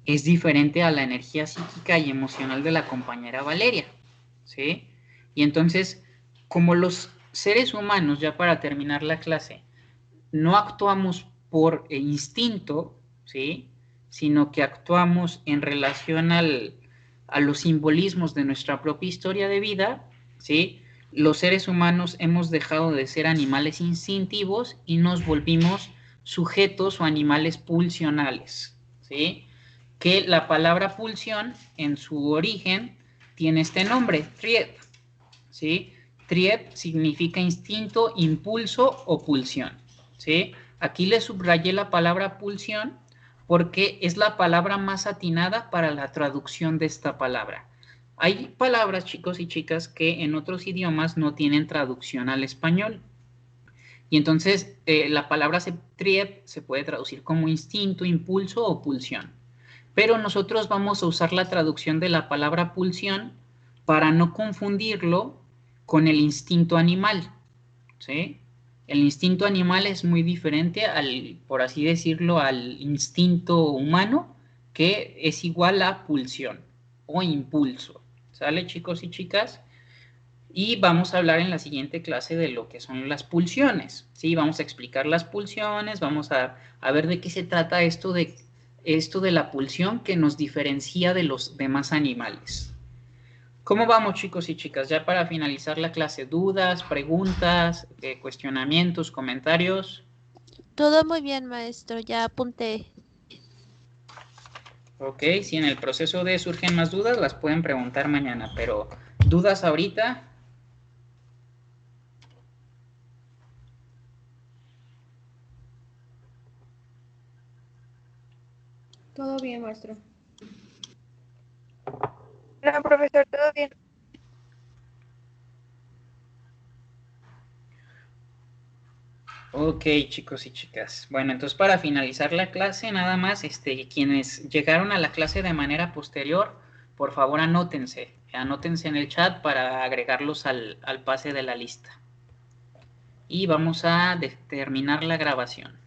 es diferente a la energía psíquica y emocional de la compañera Valeria, ¿sí? Y entonces, como los seres humanos, ya para terminar la clase, no actuamos por instinto, ¿sí? Sino que actuamos en relación a los simbolismos de nuestra propia historia de vida, ¿sí? Los seres humanos hemos dejado de ser animales instintivos y nos volvimos sujetos o animales pulsionales, ¿sí? Que la palabra pulsión en su origen tiene este nombre, trieb, ¿sí? Trieb significa instinto, impulso o pulsión, ¿sí? Aquí le subrayé la palabra pulsión porque es la palabra más atinada para la traducción de esta palabra. Hay palabras, chicos y chicas, que en otros idiomas no tienen traducción al español. Y entonces la palabra trieb se puede traducir como instinto, impulso o pulsión. Pero nosotros vamos a usar la traducción de la palabra pulsión para no confundirlo con el instinto animal, ¿sí? El instinto animal es muy diferente al, por así decirlo, al instinto humano, que es igual a pulsión o impulso. ¿Sale, chicos y chicas? Y vamos a hablar en la siguiente clase de lo que son las pulsiones, ¿sí? Vamos a explicar las pulsiones, vamos a ver de qué se trata esto de la pulsión que nos diferencia de los demás animales. ¿Cómo vamos, chicos y chicas? Ya para finalizar la clase, ¿dudas, preguntas, cuestionamientos, comentarios? Todo muy bien, maestro, ya apunté. Ok, si en el proceso de surgen más dudas, las pueden preguntar mañana, pero ¿dudas ahorita? Todo bien, maestro. No, profesor, todo bien. Ok, chicos y chicas. Bueno, entonces para finalizar la clase, nada más, quienes llegaron a la clase de manera posterior, por favor anótense en el chat para agregarlos al pase de la lista. Y vamos a terminar la grabación.